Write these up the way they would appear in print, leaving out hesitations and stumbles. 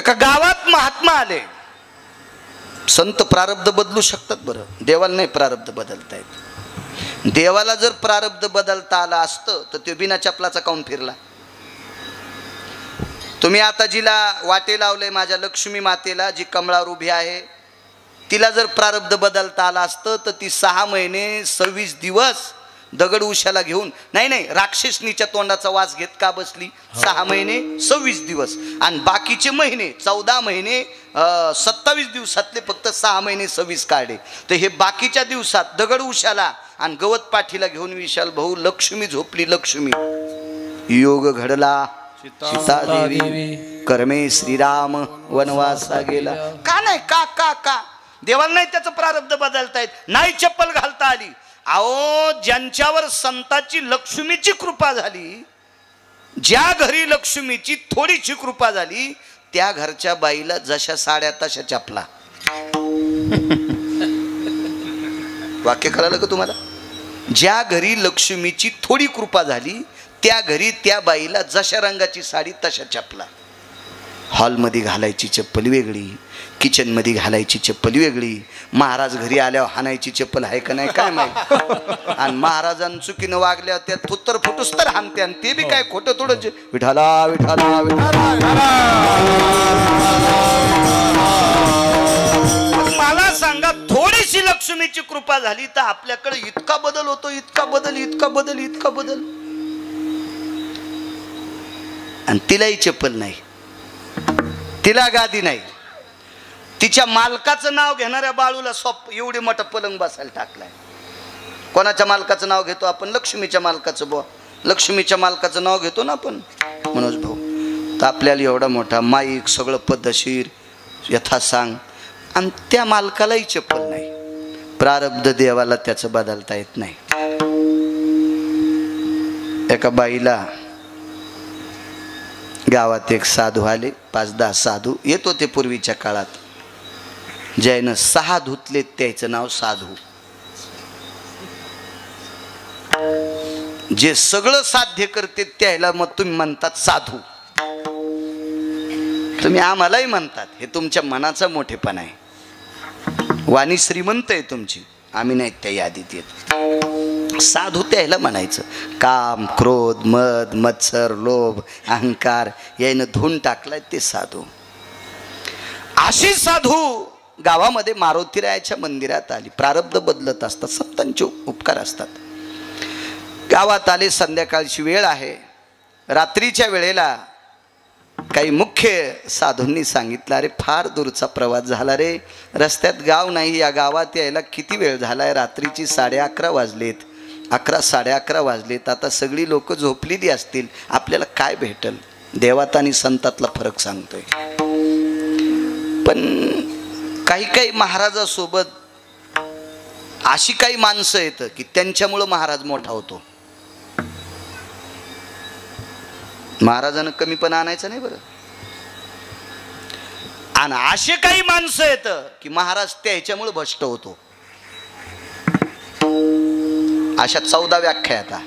एका गावात महात्मा आले. संत प्रारब्ध बदलू शकतात बरं, देवाला नाही प्रारब्ध बदलता येत. देवाला जर प्रारब्ध बदलता आला असतं तर तो बिना चपलाचा काऊन फिरला. तुम्ही आता जिला वाटे लावले माझ्या लक्ष्मी मातेला, जी कमळावर उभी आहे, तिला जर प्रारब्ध बदलता आला असतं तर ती 6 महिने 26 दिवस दगड उशाला घेऊन, नाही राक्षसनीच्या तोंडाचा वास घेत का बसली. 6 महिने 26 दिवस आणि बाकीचे महिने 14 महिने 27 दिवसातले फक्त 6 महिने 26 काढे. तर हे बाकीच्या दिवसात दगड उशाला आणि गवत पाठीला घेऊन विशाल भाऊ लक्ष्मी झोपली. लक्ष्मी योग घडला, सीता देवी कर्मे श्रीराम वनवासा गेला. का नाही का का का देवाला नाही त्याचं प्रारब्ध बदलता येत, नाही चप्पल घालता आली. अहो ज्यांच्यावर संताची लक्ष्मीची कृपा झाली, ज्या घरी लक्ष्मीची थोडीशी कृपा झाली, त्या घरच्या बाईला जशा साड्या तशा चपला. वाक्य कळालं का तुम्हाला. ज्या घरी लक्ष्मीची थोडी कृपा झाली त्या घरी त्या बाईला जशा रंगाची साडी तशा चपला. हॉलमध्ये घालायची चप्पल वेगळी, किचनमध्ये घालायची चप्पल वेगळी. महाराज घरी आल्यावर हाणायची चप्पल आहे का नाही काय माहिती. आणि महाराजांनी चुकीनं वागल्यावर त्या थुत्तर फुटूस तर हाणते, आणि ते बी काय खोटं थोडं विठाला विठाला विठाला. मला सांगा थोडीशी लक्ष्मीची कृपा झाली तर आपल्याकडे इतका बदल होतो, इतका बदल, इतका बदल, इतका बदल. आणि तिलाही चप्पल नाही, तिला गादी नाही. तिच्या मालकाचं नाव घेणाऱ्या बाळूला एवढे मोठा पलंग बसायला टाकलाय. कोणाच्या मालकाचं नाव घेतो आपण. लक्ष्मीच्या मालकाचं. बुवा लक्ष्मीच्या मालकाचं नाव घेतो ना आपण, मनोज भाऊ. तर आपल्याला एवढा मोठा माईक, सगळं पद्धतशीर यथा सांग, आणि त्या मालकालाही चप्पल नाही. प्रारब्ध देवाला त्याचं बदलता येत नाही. एका बाईला गावात एक साधू आले, 5-10 साधू येत होते पूर्वीच्या काळात. ज्यानं 6 धुतले त्याचं नाव साधू. जे सगळं साध्य करते त्याला मग तुम्ही म्हणतात साधू. तुम्ही आम्हालाही म्हणतात, हे तुमच्या मनाचा मोठेपणा आहे. वाणी श्रीमंत आहे तुमची, आम्ही नाही त्या यादीत येत. साधू त्याला म्हणायचं. काम, क्रोध, मद, मत्सर, लोभ, अहंकार यानं धुवून टाकलाय ते साधू. अशी साधू गावामध्ये मारुतीरायाच्या मंदिरात आली. प्रारब्ध बदलत असतात, संतांचे उपकार असतात. गावात आले, संध्याकाळची वेळ आहे. रात्रीच्या वेळेला काही मुख्य साधूंनी सांगितलं, अरे फार दूरचा प्रवास झाला रे, रस्त्यात गाव नाही, या गावात यायला किती वेळ झालाय. रात्रीची 11:30 वाजलेत, 11, 11:30 वाजलेत. आता सगळी लोक झोपलेली असतील, आपल्याला काय भेटल. देवात आणि संतातला फरक सांगतोय. पण काही महाराजासोबत अशी काही माणसं येतं की त्यांच्यामुळं महाराज मोठा होतो. महाराजानं कमीपणा आणायचा नाही बरं. आणि असे काही माणसं येतं की महाराज त्याच्यामुळे भ्रष्ट होतो. अशा 14 व्याख्या आता.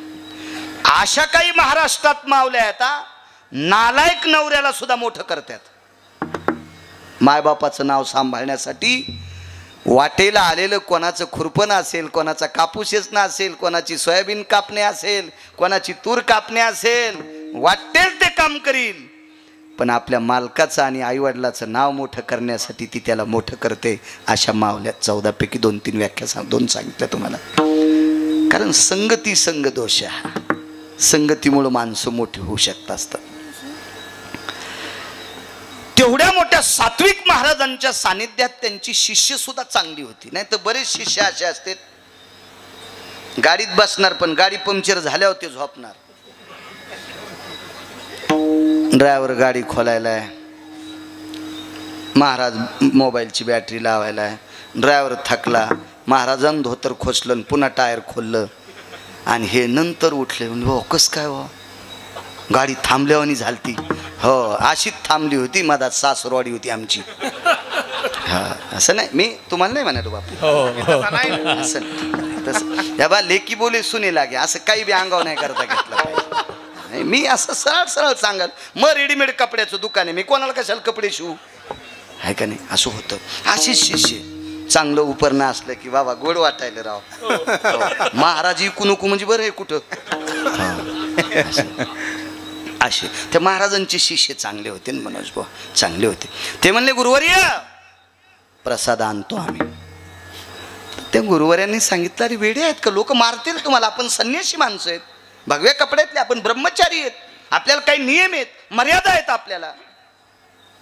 अशा काही महाराष्ट्रात मावल्या आता, नालायक नवऱ्याला सुद्धा मोठं करतात. मायबापाचं नाव सांभाळण्यासाठी वाटेला आलेलं कोणाचं खुरपण असेल, कोणाचा कापूस वेचणं असेल, कोणाची सोयाबीन कापणे असेल, कोणाची तूर कापणे असेल, वाटेल ते काम करील. पण आपल्या मालकाचं आणि आईवडिलाचं नाव मोठं करण्यासाठी ती त्याला मोठं करते. अशा मावल्या 14 पैकी 2-3 व्याख्या 2 सांगितल्या तुम्हाला. कारण संगती संग दोष आहे. संगतीमुळे माणसं मोठी होऊ शकत असतात. तेवढ्या मोठ्या सात्विक महाराजांच्या सानिध्यात त्यांची शिष्य सुद्धा चांगली होती. नाही तर बरेच शिष्य असे असते, गाडीत बसणार पण गाडी पंक्चर झाल्यावर ते झोपणार. ड्रायव्हर गाडी खोलायला, महाराज मोबाईलची बॅटरी लावायला. ड्रायव्हर थकला, महाराजांनी धोतर खोचलं, पुन्हा टायर खोललं, आणि हे नंतर उठले. हो कस काय हो, गाडी थांबल्यावानी झालती. हो अशीच थांबली होती, मधात सासरवाडी होती आमची. हा असं नाही, मी तुम्हाला नाही म्हणालो बापू, असं तसं. या बा लेकी बोले सुने लागे, असं काही बी अंगावर नाही करता घेतलं पाहिजे. नाही, मी असं सरळ सरळ सांगाल. मग रेडीमेड कपड्याचं दुकान आहे, मी कोणाला कशाला कपडे शिवू, आहे का नाही. असं होतं. अशीच शिष्य चांगलं उपरणं असलं की बाबा गोड वाटायला राव. महाराज इकू नको म्हणजे बरं आहे कुठं. असे त्या महाराजांचे शिष्य चांगले होते, मनोज भाऊ चांगले होते. ते म्हणले गुरुवर्य प्रसाद आणतो आम्ही. त्या गुरुवर्यांनी सांगितलं अरे वेडे आहेत का, लोक मारतील तुम्हाला, आपण संन्यासी माणसं आहेत, भगव्या कपड्यातले, आपण ब्रह्मचारी आहेत, आपल्याला काही नियम आहेत, मर्यादा आहेत आपल्याला.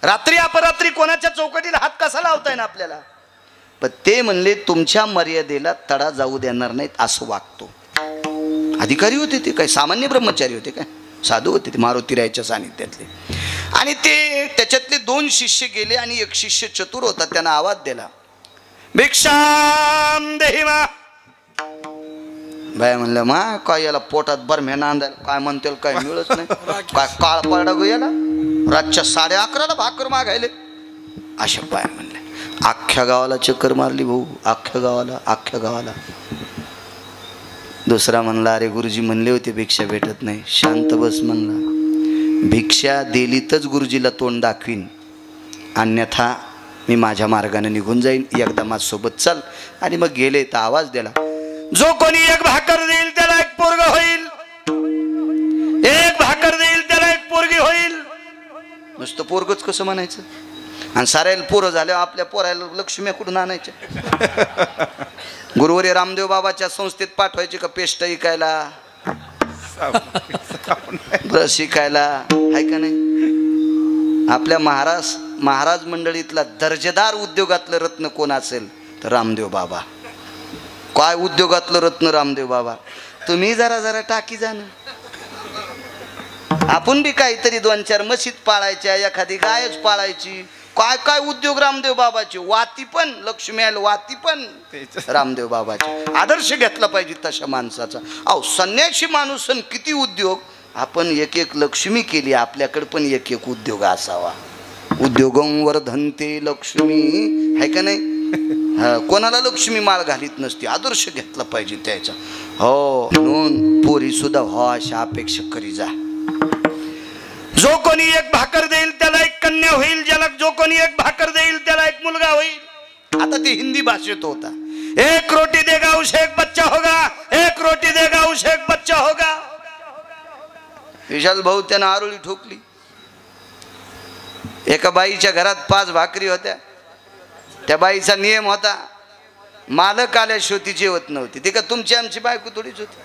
रात्री अपरात्री कोणाच्या चौकटीला हात कसा लावताय ना आपल्याला. पण ते म्हणले तुमच्या मर्यादेला तडा जाऊ देणार नाहीत असं वागतो. अधिकारी होते ते, काय सामान्य ब्रह्मचारी होते काय, साधू होते ते मारुतीरायाच्या सानिध्यातले. आणि ते त्याच्यातले 2 शिष्य गेले आणि एक शिष्य चतुर होता, त्यानं आवाज दिला भिक्षाम देहि मा. बाय म्हणलं मा काय याला पोटात बरम्या नांदायला काय म्हणते, काय मिळत नाही, काय काळ पडा गो याला, रातच्या 11:30ला भाकर मागायले. अशा बाय म्हणले. अख्ख्या गावाला चक्कर मारली भाऊ, अख्ख्या गावाला. दुसरा म्हणला अरे गुरुजी म्हणले होते भिक्षा भेटत नाही, शांत बस म्हणला, भिक्षा दिलीतच गुरुजीला तोंड दाखवीन, अन्यथा मी माझ्या मार्गाने निघून जाईन, एकदा माझ्यासोबत चल. आणि मग गेले तर आवाज दिला जो कोणी 1 भाकर देईल त्याला 1 पोरग होईल, 1 भाकर देईल त्याला 1 पोरगी होईल. नुसतं पोरगच कसं म्हणायचं, आणि साऱ्याला पोरं झाल्यावर आपल्या पोरायला लक्ष्मी कुठून आणायच्या. गुरुवर्य रामदेव बाबाच्या संस्थेत पाठवायचे का पेस्ट ऐकायला, ब्रश शिकायला, आहे का नाही. आपल्या महाराज मंडळीतला दर्जेदार उद्योगातलं रत्न कोण असेल तर रामदेव बाबा. काय उद्योगातलं रत्न रामदेव बाबा. तुम्ही जरा टाकी जाणं, आपण बी काहीतरी 2-4 मशीद पाळायच्या, एखादी गायच पाळायची. काय उद्योग रामदेव बाबाचे. वाती पण लक्ष्मी आल, वाती पण रामदेव बाबाचे. आदर्श घेतला पाहिजे तशा माणसाचा. अहो संन्यासी माणूस किती उद्योग. आपण एक लक्ष्मी केली, आपल्याकडे पण एक उद्योग असावा. उद्योगं वर्धन्ते लक्ष्मी, आहे का नाही. कोणाला लक्ष्मी माळ घालीत नसते, आदर्श घेतला पाहिजे त्याचा. हो म्हणून पोरी सुद्धा हो अशा अपेक्षा करी जा. जो कोणी 1 भाकर देईल त्याला 1 कन्या होईल, ज्याला जो कोणी 1 भाकर देईल त्याला 1 मुलगा होईल. आता ते हिंदी भाषेत होता. 1 रोटी देगा उसे 1 बच्चा होगा, 1 रोटी देगा उसे 1 बच्चा होगा. विशाल भाऊ त्यानं आरोळी ठोकली. एका बाईच्या घरात 5 भाकरी होत्या. त्या बाईचा नियम होता मालक आल्याशिवाय ती जेवत नव्हती. ते का तुमची आमची बायको थोडीच होती.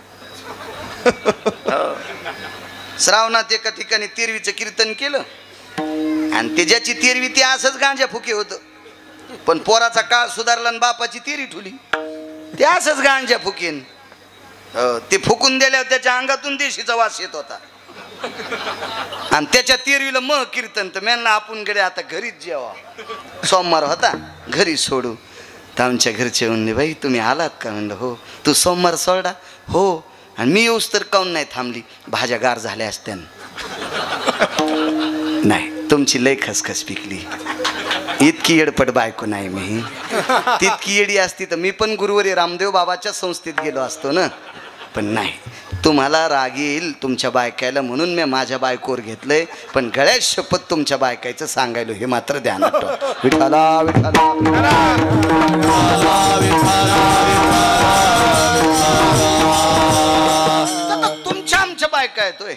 श्रावणात एका ठिकाणी तेरवीचं कीर्तन केलं आणि त्याची तेरवी ती असंच गांजा फुके होतं. पण पोराचा काळ सुधारला आणि बापाची तेरी ठुली, ते असंच गांजा फुकेन. ते फुकून दिल्यावर त्याच्या अंगातून देशीचा वास येत होता. आणि त्याच्या तेरवीला मग कीर्तन तर मेनला आपण गडे आता घरीच जेवा. सोमवार होता घरी सोडू. तर आमच्या घरचे म्हणले बाई तुम्ही आलात का. म्हणलं हो. तू सोमवार सोडा. हो. आणि मी येऊस तर काऊन नाही थांबली, भाज्या गार झाल्या असत्या. नाही तुमची लय खसखस पिकली. इतकी येडपट बायको नाही मी. तितकी येडी असती तर मी पण गुरुवर्य रामदेव बाबाच्या संस्थेत गेलो असतो ना. पण नाही, तुम्हाला राग येईल तुमच्या बायकायला म्हणून मी माझ्या बायकोवर घेतलंय. पण गळ्यात शपथ तुमच्या बायकायचं सांगायलो हे मात्र ध्यानात ठेवा. विठाला विठाला तुमच्या आमच्या बायका येतोय.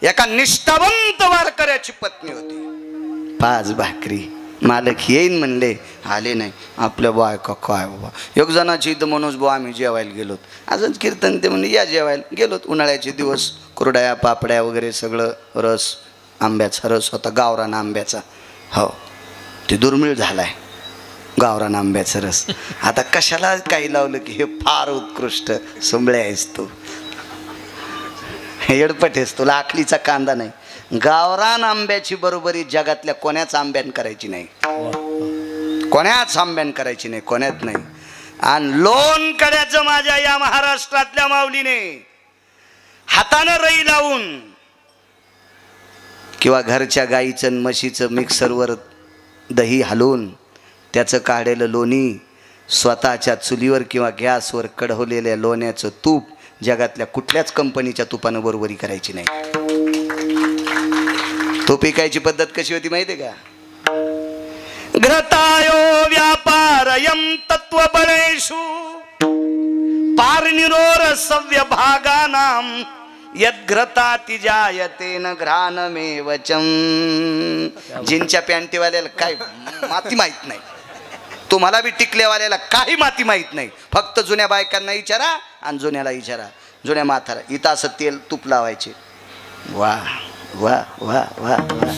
एका निष्ठावंत वारकऱ्याची पत्नी होती. 5 भाकरी मालक येईन म्हणले, आले नाही. आपल्या बायका काय बाबा. एक जणाची इथं मनोज भाऊ आम्ही जेवायला गेलोत. अजून कीर्तन ते म्हणले या जेवायला गेलोत. उन्हाळ्याचे दिवस, कुरड्या पापड्या वगैरे सगळं, रस आंब्याचा रस होता, गावरान आंब्याचा. हो ते दुर्मिळ झालाय गावरान आंब्याचा रस. आता कशाला काही लावलं की हे फार उत्कृष्ट सुंबळे आहेस तू, येडपट आहेस, तुला आखलीचा कांदा नाही. गावरान आंब्याची बरोबरी जगातल्या कोण्याच आंब्यान करायची नाही, कोण्याच आंब्यान करायची नाही, कोण्यात नाही. आणि लोणकड्याचं माझ्या या महाराष्ट्रातल्या माऊलीने हातानं रई लावून किंवा घरच्या गाईचं म्हशीचं मिक्सरवर दही हलवून त्याचं काढलेलं लोणी, स्वतःच्या चुलीवर किंवा गॅसवर कढवलेल्या लोण्याचं तूप जगातल्या कुठल्याच कंपनीच्या तुपानं बरोबरी करायची नाही. तो पिकायची पद्धत कशी होती माहितीये का? घृतायो व्यापारयं तत्वबलेषु पारनिरोर सव्य भागानां यद्घ्रताति जायते न घ्राणमेवचम. जिनच्या पॅन्टीवाल्याला काय माती माहित नाही, तुम्हाला बी टिकलेवाल्याला काही माती माहित नाही. फक्त जुन्या बायकांना विचारा आणि जुन्याला विचारा, जुन्या म्हातारा इथं असं तेल तूप लावायचे. वा वा वा वा वा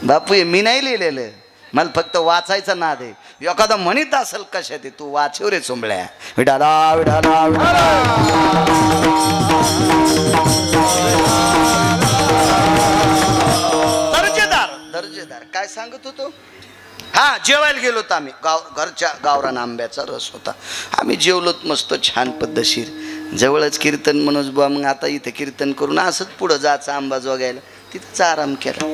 बापू, मी नाही लिहिलेलं, मला फक्त वाचायचा नाद आहे. एखादा म्हणत असेल कशा ते तू वाचव रे चोंबळ्या. विठाला विठाला विठाला. दर्जेदार दर्जेदार काय सांगत होतो? हा, जेवायला गेलो होतो आम्ही. घरच्या गावरान आंब्याचा रस होता. आम्ही जेवलोत मस्त छान पद्धतशीर. जवळच कीर्तन मनोज बुवा, मग आता इथे कीर्तन करून असंच पुढं जायचं आंबा जोगायला. तिथंच आराम केला.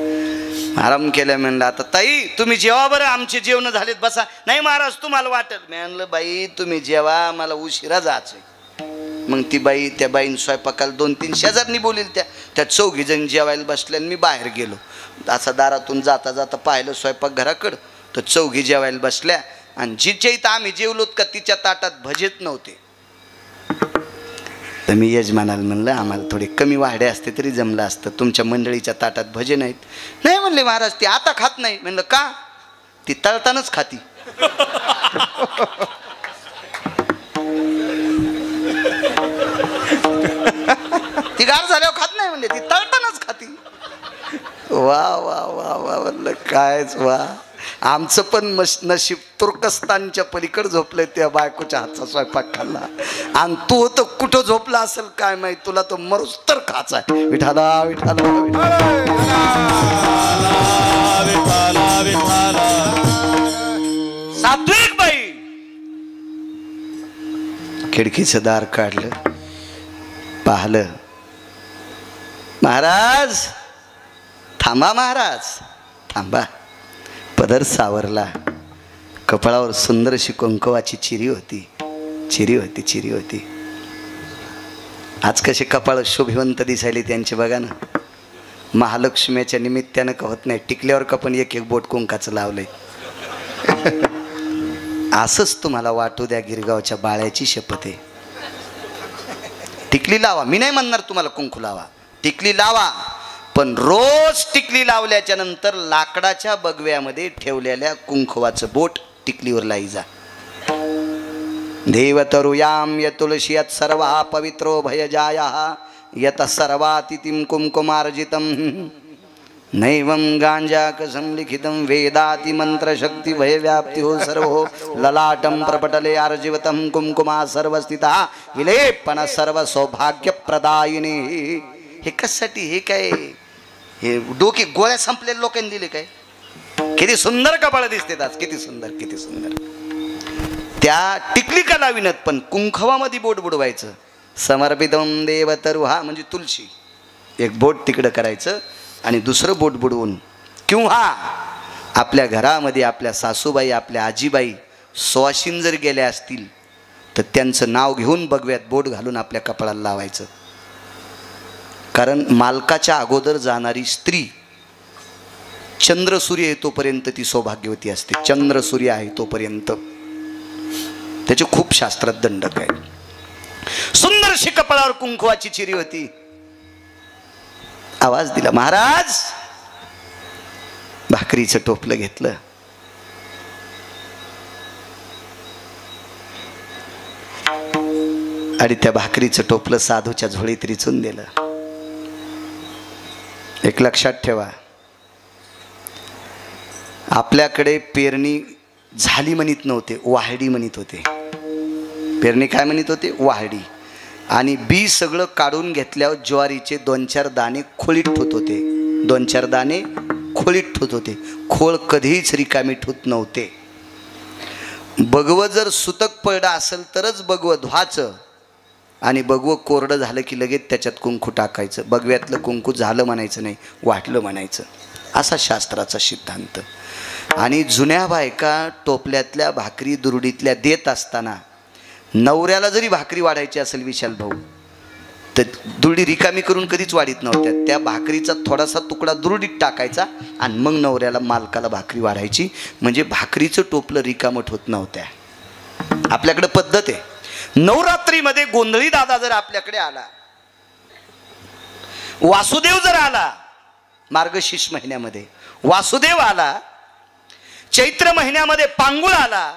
आराम केला. म्हणलं आता ताई तुम्ही जेवा बरं, आमचे जेवण झालेत बसा. नाही महाराज तुम्हाला वाटेल. मी म्हणलं बाई तुम्ही जेवा, मला उशिरा जायचंय. मग ती बाई, त्या बाईन स्वयंपाकाला 2-3 शेजारनी बोलील, त्या 4 जण जेवायला बसल्या. मी बाहेर गेलो. असा दारातून जाता जाता पाहिलं स्वयंपाक घराकडं, तर 4 जेवायला बसल्या. आणि जिच्या इथं आम्ही जेवलोत का तिच्या ताटात भजेत नव्हते. तर मी यजमानाला म्हणलं आम्हाला थोडे कमी वाढे असते तरी जमलं असतं, तुमच्या मंडळीच्या ताटात भजे नाहीत. नाही म्हणले महाराज ती आता खात नाही. म्हणलं का? ती तळतानाच खाती. ती गार झाल्यावर खात नाही म्हणले, ती तळतानाच खाती. वा वा वा वा म्हणलं कायच वा. आमचं पण नशीब तुर्कस्तानच्या पलीकडे झोपलंय, त्या बायकोच्या हातचा स्वयंपाक खाल्ला. आणि तू तर कुठं झोपला असेल काय माहित, तुला तो मरूस तर खाचा. विठाला विठाला सात्विक बाई. खिडकीचं दार काढलं, पाहलं. महाराज थांबा, महाराज थांबा. पदर सावरला. कपाळावर सुंदर अशी कुंकवाची चिरी होती. चिरी होती, चिरी होती. आज कसे कपाळ शोभिवंत दिसायले त्यांचे बघा ना. महालक्ष्मीच्या निमित्तानं कवत नाही, टिकल्यावर का पण एक बोट कुंकाचं लावलंय. असंच तुम्हाला वाटू द्या, गिरगावच्या बाळ्याची शपथ आहे. टिकली लावा, मी नाही म्हणणार तुम्हाला कुंकू लावा, टिकली लावा. पण रोज टिकली लावल्याच्या नंतर लाकडाच्या बगव्यामध्ये ठेवलेल्या कुंकवाचं बोट टिकलीवर लाई जा. देवतरुयाम य तुळशी यत सर्वा पवित्रो भयजाया यत सर्वातिथिं कुंकुमार्जितं नैवं गांजाकसं लिखितं वेदाति मंत्रशक्ति भयव्याप्ति हो सर्वो ललाटं प्रपटले अर्जिवतं कुंकुमा सर्वस्थिता विलेपन सर्व सौभाग्यप्रदायिनी. हे कशासाठी? हे काय हे डोके गोळ्या संपलेल्या लोकांनी दिले काय? किती सुंदर कपाळ दिसते आज, किती सुंदर, किती सुंदर. त्या टिकली का लाविनत, पण कुंकवामध्ये बोट बुडवायचं. समर्पितम देवतरु, हा म्हणजे तुळशी. एक बोट तिकडं करायचं आणि दुसरं बोट बुडवून, किंवा आपल्या घरामध्ये आपल्या सासूबाई, आपल्या आजीबाई सुवासिन जर गेल्या असतील तर त्यांचं नाव घेऊन बगव्यात बोट घालून आपल्या कपाळाला लावायचं. कारण मालकाच्या अगोदर जाणारी स्त्री चंद्र सूर्य आहे तोपर्यंत ती सौभाग्यवती असते. चंद्र सूर्य आहे तोपर्यंत. त्याचे खूप शास्त्रात दंडक आहे. सुंदरशी कपाळावर कुंकवाची चिरी होती. आवाज दिला, महाराज. भाकरीचं टोपलं घेतलं, आणि त्या भाकरीचं टोपलं साधूच्या झोळीत रिचून दिलं. एक लक्षात ठेवा, आपल्याकडे पेरणी झाली म्हणत नव्हते, वाहडी म्हणत होते. पेरणी काय म्हणत होते? वाहडी. आणि बी सगळं काढून घेतल्यावर ज्वारीचे 2-4 दाणे खोळीत ठेवत होते. 2-4 दाणे खोळीत ठेवत होते. खोळ कधीच रिकामी ठेवत नव्हते. बगवं जर सुतक पडलं असेल तरच बगवं धुवायचं, आणि बगवं कोरडं झालं की लगेच त्याच्यात कुंकू टाकायचं. बगव्यातलं कुंकू झालं म्हणायचं नाही, वाटलं म्हणायचं. असा शास्त्राचा सिद्धांत. आणि जुन्या बायका टोपल्यातल्या भाकरी दुरडीतल्या देत असताना नवऱ्याला जरी भाकरी वाढायची असेल विशाल भाऊ, तर दुरडी रिकामी करून कधीच वाढीत नव्हत्या. त्या भाकरीचा थोडासा तुकडा दुरडीत टाकायचा आणि मग नवऱ्याला मालकाला भाकरी वाढायची, म्हणजे भाकरीचं टोपलं रिकामट होत नव्हत्या. आपल्याकडे पद्धत आहे. नवरात्रीमध्ये गोंधळी दादा जर आपल्याकडे आला, वासुदेव जर आला, मार्गशीर्ष महिन्यामध्ये वासुदेव आला, चैत्र महिन्यामध्ये पांगुळ आला,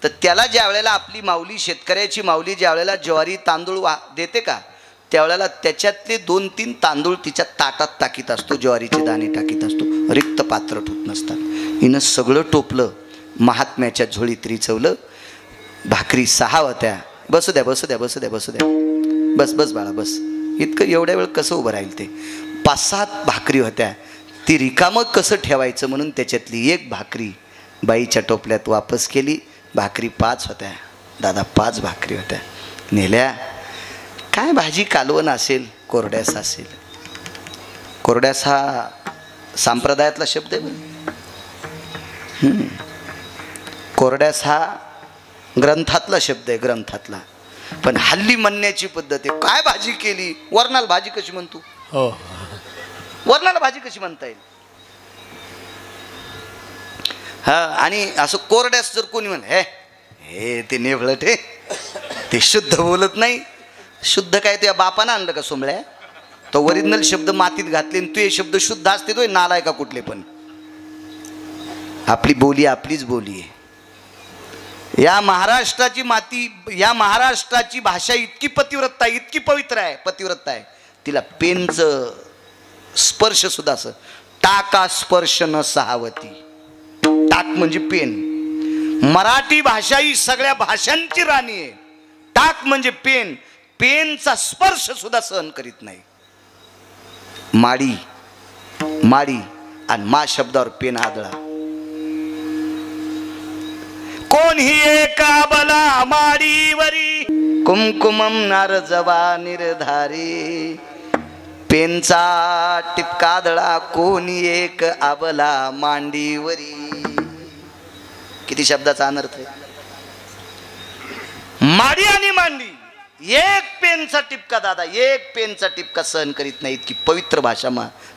तर त्याला ज्या वेळेला आपली माऊली, शेतकऱ्याची माऊली ज्या वेळेला ज्वारी तांदूळ देते का, त्यावेळेला त्याच्यातले 2-3 तांदूळ तिच्या ताटात टाकीत असतो, ज्वारीचे दाणे टाकीत असतो, रिक्त पात्र ठेवत नसतात. हिनं सगळं टोपलं, महात्म्याच्या झोळीत रिचवलं. भाकरी 6 होत्या. बसू द्या बसू द्या बसू द्या बसू द्या, बस बस बाळा बस. इतकं एवढ्या वेळ कसं उभं राहील ते. 5-7 भाकरी होत्या. ती रिकामं कसं ठेवायचं म्हणून त्याच्यातली एक भाकरी बाईच्या टोपल्यात वापस केली. भाकरी 5 होत्या. दादा 5 भाकरी होत्या नेल्या. काय भाजी कालवण असेल, कोरड्यास असेल. कोरड्यास हा संप्रदायातला शब्द आहे. कोरड्यास हा ग्रंथातला शब्द आहे, ग्रंथातला. पण हल्ली म्हणण्याची पद्धत आहे. काय भाजी केली, वरणाला भाजी कशी म्हणतो? हो, वरणाला भाजी कशी म्हणता येईल? हा, आणि असं कोरड्यास जर कोणी म्हण, हे ते नेभळट आहे, ते शुद्ध बोलत नाही. शुद्ध काय तुझ्या बापानं आणलं का सोमळ्या? तो ओरिजिनल शब्द मातीत घातले, तू हे शब्द शुद्ध असते तो नालाय का कुठले पण? आपली बोली आपलीच बोली आहे. या महाराष्ट्राची माती, या महाराष्ट्राची भाषा इतकी पतिव्रता आहे, इतकी पवित्र आहे, पतिव्रता आहे. तिला पेनचं स्पर्श सुद्धा असं, टाका स्पर्श न सहावती. टाक म्हणजे पेन. मराठी भाषा ही सगळ्या भाषांची राणी आहे. टाक म्हणजे पेन. पेनचा स्पर्श सुद्धा सहन करीत नाही. माडी, माडी आणि मा शब्दावर पेन आदळा. कोणी एका बला माडीवरी कुमकुमम नारजवा निर्धारी. पेनचा टिपका आदळा कोणी एक आबला मांडीवरी. किती शब्दाचा अनर्थ आहे. माडी आणि मांडी, एक पेनचा टिपका दादा, एक पेनचा टिपका सहन करीत नाही. इतकी पवित्र भाषा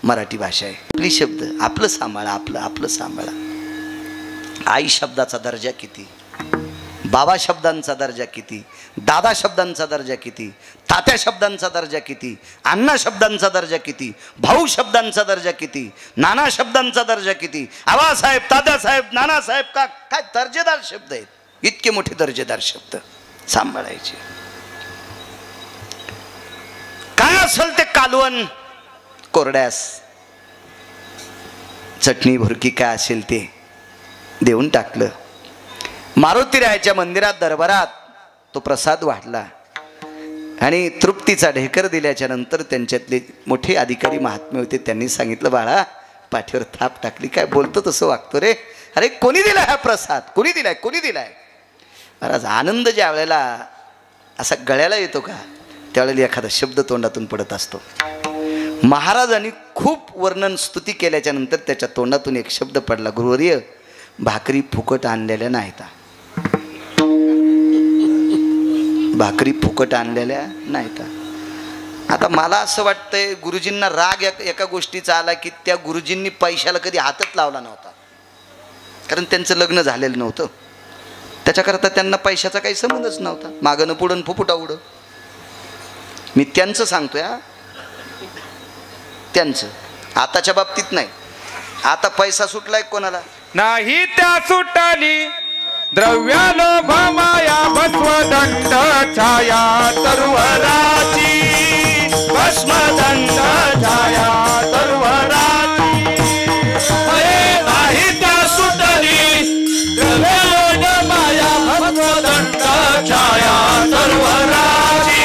मराठी भाषा आहे. आपली शब्द आपलं सांभाळा, आपलं आपलं सांभाळा. आई शब्दाचा दर्जा किती, बाबा शब्दांचा दर्जा किती, दादा शब्दांचा दर्जा किती, तात्या शब्दांचा दर्जा किती, अण्णा शब्दांचा दर्जा किती, भाऊ शब्दांचा दर्जा किती, नाना शब्दांचा दर्जा किती. आबासाहेब, दादासाहेब, नानासाहेब, का काय दर्जेदार शब्द आहेत. इतके मोठे दर्जेदार शब्द सांभाळायचे. काय असेल ते कालवण, कोरड्यास चटणी भुरकी काय असेल ते देऊन टाकलं. मारुतीरायाच्या मंदिरात दरबारात तो प्रसाद वाढला आणि तृप्तीचा ढेकर दिल्याच्या नंतर त्यांच्यातले मोठे अधिकारी महात्मे होते. त्यांनी सांगितलं, बाळा पाठीवर थाप टाकली, काय बोलतो तसं वागतो रे. अरे कोणी दिला हा प्रसाद, कोणी दिलाय, कोणी दिलाय? महाराज आनंद ज्या वेळेला असा गळ्याला येतो का, त्यावेळेला एखादा शब्द तोंडातून पडत असतो. महाराजांनी खूप वर्णन स्तुती केल्याच्या नंतर त्याच्या तोंडातून एक शब्द पडला, गुरुवर्य भाकरी फुकट आणलेल्या नाहीत. भाकरी फुकट आणलेल्या नाहीत. आता मला असं वाटतंय गुरुजींना राग एका गोष्टीचा आला की त्या गुरुजींनी पैशाला कधी हातच लावला नव्हता, कारण त्यांचं लग्न झालेलं नव्हतं. त्याच्याकरता त्यांना पैशाचा काही संबंधच नव्हता. मागणं पुढं फुफुटा उडं. मी त्यांचं सांगतोय, त्यांचं. आताच्या बाबतीत नाही. आता पैसा सुटलाय कोणाला नाही, त्या सुटली द्रव्यालोभ माया भस्मदंड छाया तरुवराची. भस्मदंड छाया तरुवराची. नाही त्या सुटली द्रव्यालोभ माया भस्मदंड छाया तरुवराची.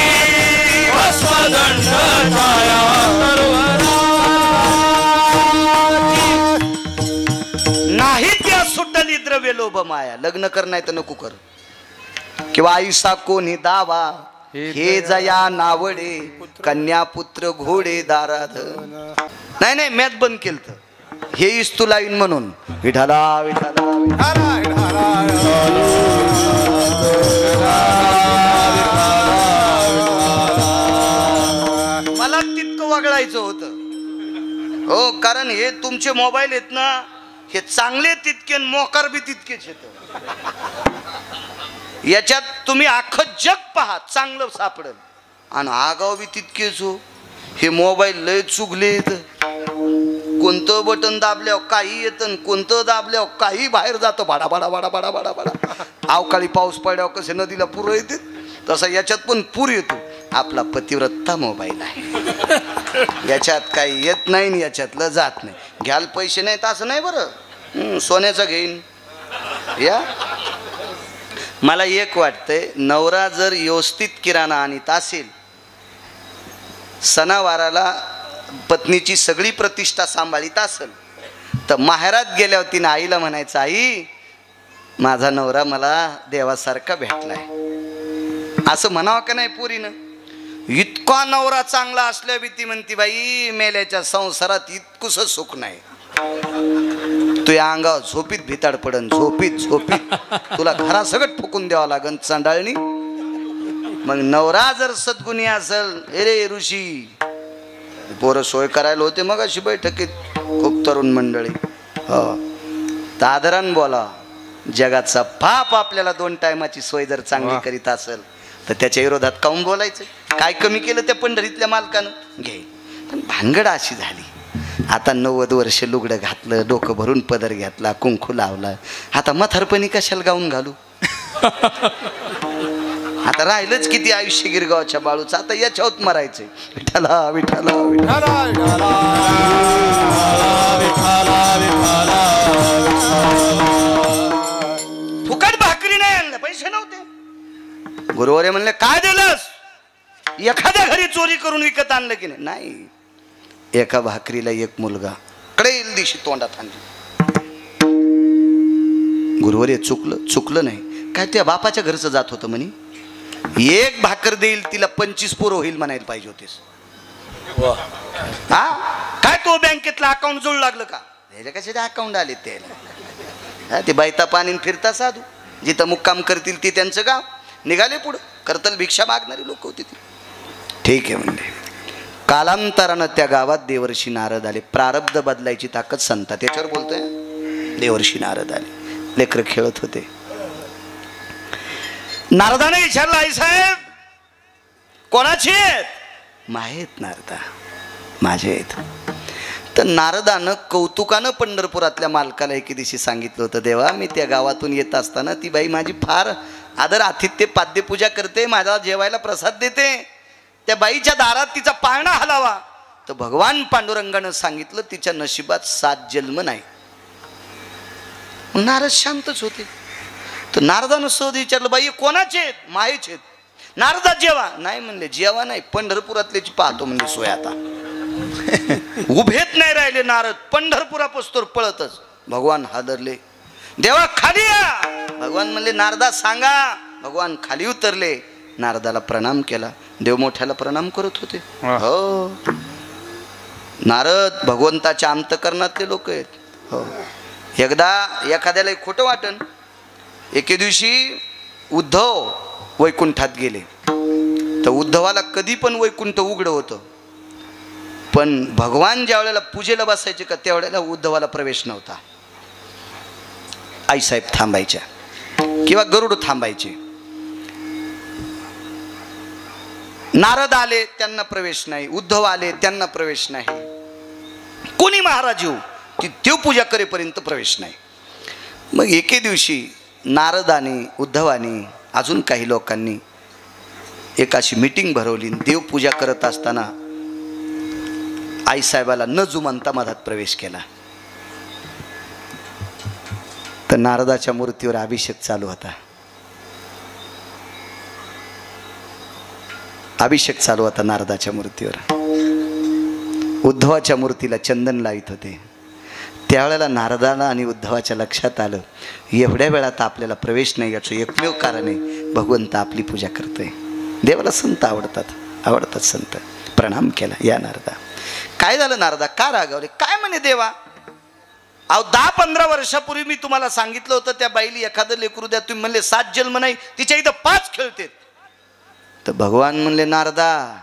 भस्मदंड छाया तरुवराची. नाही त्या सुटली द्रव्य लोभ माया. लग्न कर नाही तर नको कर, किंवा आयुषा कोणी दावा हे जया नावडे कन्या पुत्र घोडे दाराध. नाही नाही, मॅच बंद केलं हे इस्तू लाईन म्हणून. विठाला विठाला हो, कारण हे तुमचे मोबाईल आहेत ना, हे चांगले तितके मोकार बी तितकेच येत. याच्यात तुम्ही अख्खं जग पहा, चांगलं सापडेल आणि आगाव बी तितकेच हो. हे मोबाईल लय चुगलेत. कोणतं बटन दाबल्यावर काही येतं, कोणतं दाबल्यावर काही बाहेर जातं. बाडा बाडा बाडा बाडा बाडा बाडा. अवकाळी पाऊस पडल्यावर कसे नदीला पूर येते, तसा याच्यात पण पूर येतो. आपला पतिव्रता मोबाईल आहे, याच्यात काही येत नाही आणि याच्यातलं जात नाही. घ्याल पैसे नाहीत असं नाही बरं, सोन्याचं घेईन. या मला एक वाटतंय, नवरा जर व्यवस्थित किराणा आणीत असेल, सणावाराला पत्नीची सगळी प्रतिष्ठा सांभाळीत असेल, तर माहेरात गेल्यावर तिने आईला म्हणायचं, आई माझा नवरा मला देवासारखा भेटलाय, असं म्हणावं का नाही पोरीनं. इतका नवरा चांगला असल्या भीती म्हणती, बाई मेल्याच्या संसारात इतकुस सुख नाही. तुझ्या अंगावर झोपीत भिताड पडन, झोपीत झोपीत तुला घरासगट फुकून द्यावं लागन चांडाळणी. मग नवरा जर सद्गुणी असेल, अरे ऋषी पोरं सोय करायला होते मग अशी बैठकीत खूप तरुण मंडळी. हो, तादरान बोला. जगाचा पाप आपल्याला 2 टायमाची सोय जर चांगली करीत असेल तर त्याच्या विरोधात काऊन बोलायचं. काय कमी केलं त्या पंढरीतल्या मालकानं, घे. पण भानगड अशी झाली, आता 90 वर्ष लुगडं घातलं, डोकं भरून पदर घेतला, कुंकू लावला, आता म्हातारपणी कशाला गाऊन घालू. आता राहिलंच किती आयुष्य गिरगावच्या बाळूचं, आता याच्यावर मरायचंय. विठ्ठला विठ्ठला फुकट भाकरी नाही आणलं, पैसे नव्हते. गुरुवारे म्हणले, काय दिलंस. एखाद्या घरी चोरी करून विकत आणलं की नाही. एका भाकरीला एक मुलगा कडेल दिशी तोंडात आणली. गुरुवारी चुकलं नाही काय, त्या बापाच्या घरचं जात होतं म्हणे. एक भाकर देईल तिला 25 पोरं होईल म्हणायला पाहिजे होतेस. हा काय, तो बँकेतला अकाउंट जोड लागलं का. त्याच्या कशाचे अकाउंट आले त्याला. ते बैता पाणी फिरता साधू, जिथं मुक्काम करतील ती त्यांचं गाव. निघाले पुढं, करतल भिक्षा मागणारी लोक होती ती. ठीक आहे म्हणले. कालांतरानं त्या गावात देवर्षी नारद आले. प्रारब्ध बदलायची ताकद संता, त्याच्यावर बोलतोय. देवर्षी नारद आले, लेकरं खेळत होते. नारदाने विचारलं, आई साहेब कोणाची आहेत. माहेत नारदा, माझे आहेत. तर नारदानं कौतुकानं पंढरपुरातल्या मालकाला एके दिवशी सांगितलं होतं, देवा मी त्या गावातून येत असताना ती बाई माझी फार आदर आतिथ्य पाद्यपूजा करते, माझा जेवायला प्रसाद देते. त्या बाईच्या दारात तिचा पाळणा हलावा. तर भगवान पांडुरंगानं सांगितलं, तिच्या नशिबात 7 जन्म नाही. नारद शांतच होते. तर नारदानं सहज विचारलं, बाई कोणाचे आहेत. मायेचे आहेत. नारदा जेवा नाही म्हणले. जेवा नाही, पंढरपुरातल्याची पाहतो म्हणजे सोय. आता उभेत नाही राहिले नारद, पंढरपुरापासून पळतच. भगवान हादरले, देवा खाली या. भगवान म्हणले, नारदा सांगा. भगवान खाली उतरले, नारदाला प्रणाम केला. देव मोठ्याला प्रणाम करत होते. हो, नारद भगवंताच्या अंतकरणातले लोक आहेत. हो, एकदा एखाद्याला खोटं वाटन. एके दिवशी उद्धव वैकुंठात गेले. तर उद्धवाला कधी पण वैकुंठ उघडं होतं, पण भगवान ज्या वेळेला पूजेला बसायचे का त्यावेळेला उद्धवाला प्रवेश नव्हता. आईसाहेब थांबायच्या किंवा गरुड थांबायचे. नारद आले त्यांना प्रवेश नाही, उद्धव आले त्यांना प्रवेश नाही. कोणी महाराज येऊ ती देवपूजा करेपर्यंत प्रवेश नाही. मग एके दिवशी नारदाने, उद्धवाने, अजून काही लोकांनी एक अशी मीटिंग भरवली. देवपूजा करत असताना आईसाहेबाला न जुमानता मधात प्रवेश केला. तर नारदाच्या मूर्तीवर अभिषेक चालू होता. अभिषेक चालू होता नारदाच्या मूर्तीवर. उद्धवाच्या मूर्तीला चंदन लावित होते. त्यावेळेला नारदाला आणि उद्धवाच्या लक्षात आलं, एवढ्या वेळात आपल्याला प्रवेश नाही. याचं एकमेव कारण आहे, भगवंत आपली पूजा करतोय. देवाला संत आवडतात संत. प्रणाम केला. या नारदा, काय झालं नारदा, का रागावले. काय म्हणे देवा, अहो 10-15 वर्षापूर्वी मी तुम्हाला सांगितलं होतं त्या बाईली एखादं लेकरू द्या. तुम्ही म्हणले 7 जन्म नाही, तिच्या इथं 5 खेळतेत. तर भगवान म्हणले, नारदा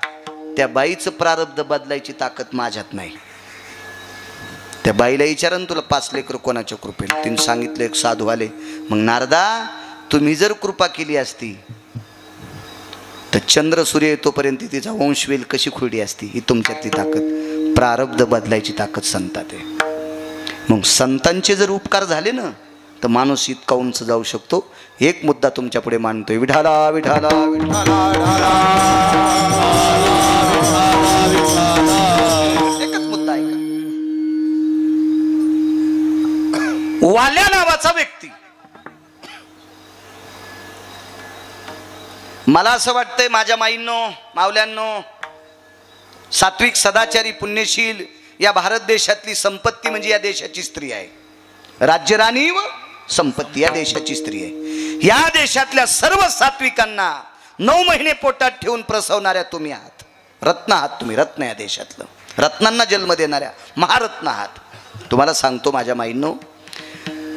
त्या बाईचं प्रारब्ध बदलायची ताकद माझ्यात नाही. त्या बाईला विचारा ना, तुला 5 लेकर कोणाच्या कृपेने? तिने सांगितलं एक साधू आले. मग नारदा, तुम्ही जर कृपा केली असती तर चंद्र सूर्य येतोपर्यंत तिचा वंशवेल कशी खुरडी असती. ही तुमच्यातली ताकद, प्रारब्ध बदलायची ताकद संतात आहे. मग संतांचे जर उपकार झाले ना तर माणूस इतका उंच जाऊ शकतो. एक मुद्दा तुमच्या पुढे मांडतोय. विठाला विठाला विठाला, एकच मुद्दा ऐका. वाल्या नावाचा व्यक्ती, मला असं वाटतंय माझ्या माईंनो, मावल्यांनो, सात्विक, सदाचारी, पुण्यशील या भारत देशातली संपत्ती म्हणजे या देशाची स्त्री आहे. राज्यराणी व संपत्ती या देशाची स्त्री आहे. या देशातल्या सर्व सात्विकांना 9 महिने पोटात ठेवून प्रसवणाऱ्या तुम्ही आहात. रत्न आहात तुम्ही, रत्न या देशातलं, रत्नांना जन्म देणाऱ्या महारत्न आहात. तुम्हाला सांगतो माझ्या माईंनो,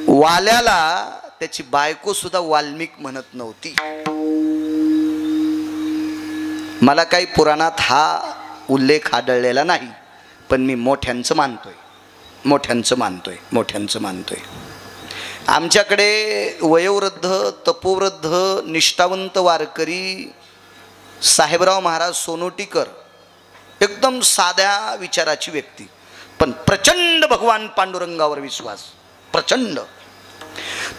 वाल्याला त्याची बायको सुद्धा वाल्मिक म्हणत नव्हती. मला काही पुराणात हा उल्लेख आढळलेला नाही, पण मी मोठ्यांचं मानतोय. आमच्याकडे वयोवृद्ध, तपोवृद्ध, निष्ठावंत वारकरी साहेबराव महाराज सोनोटीकर, एकदम साध्या विचाराची व्यक्ती, पण प्रचंड भगवान पांडुरंगावर विश्वास, प्रचंड.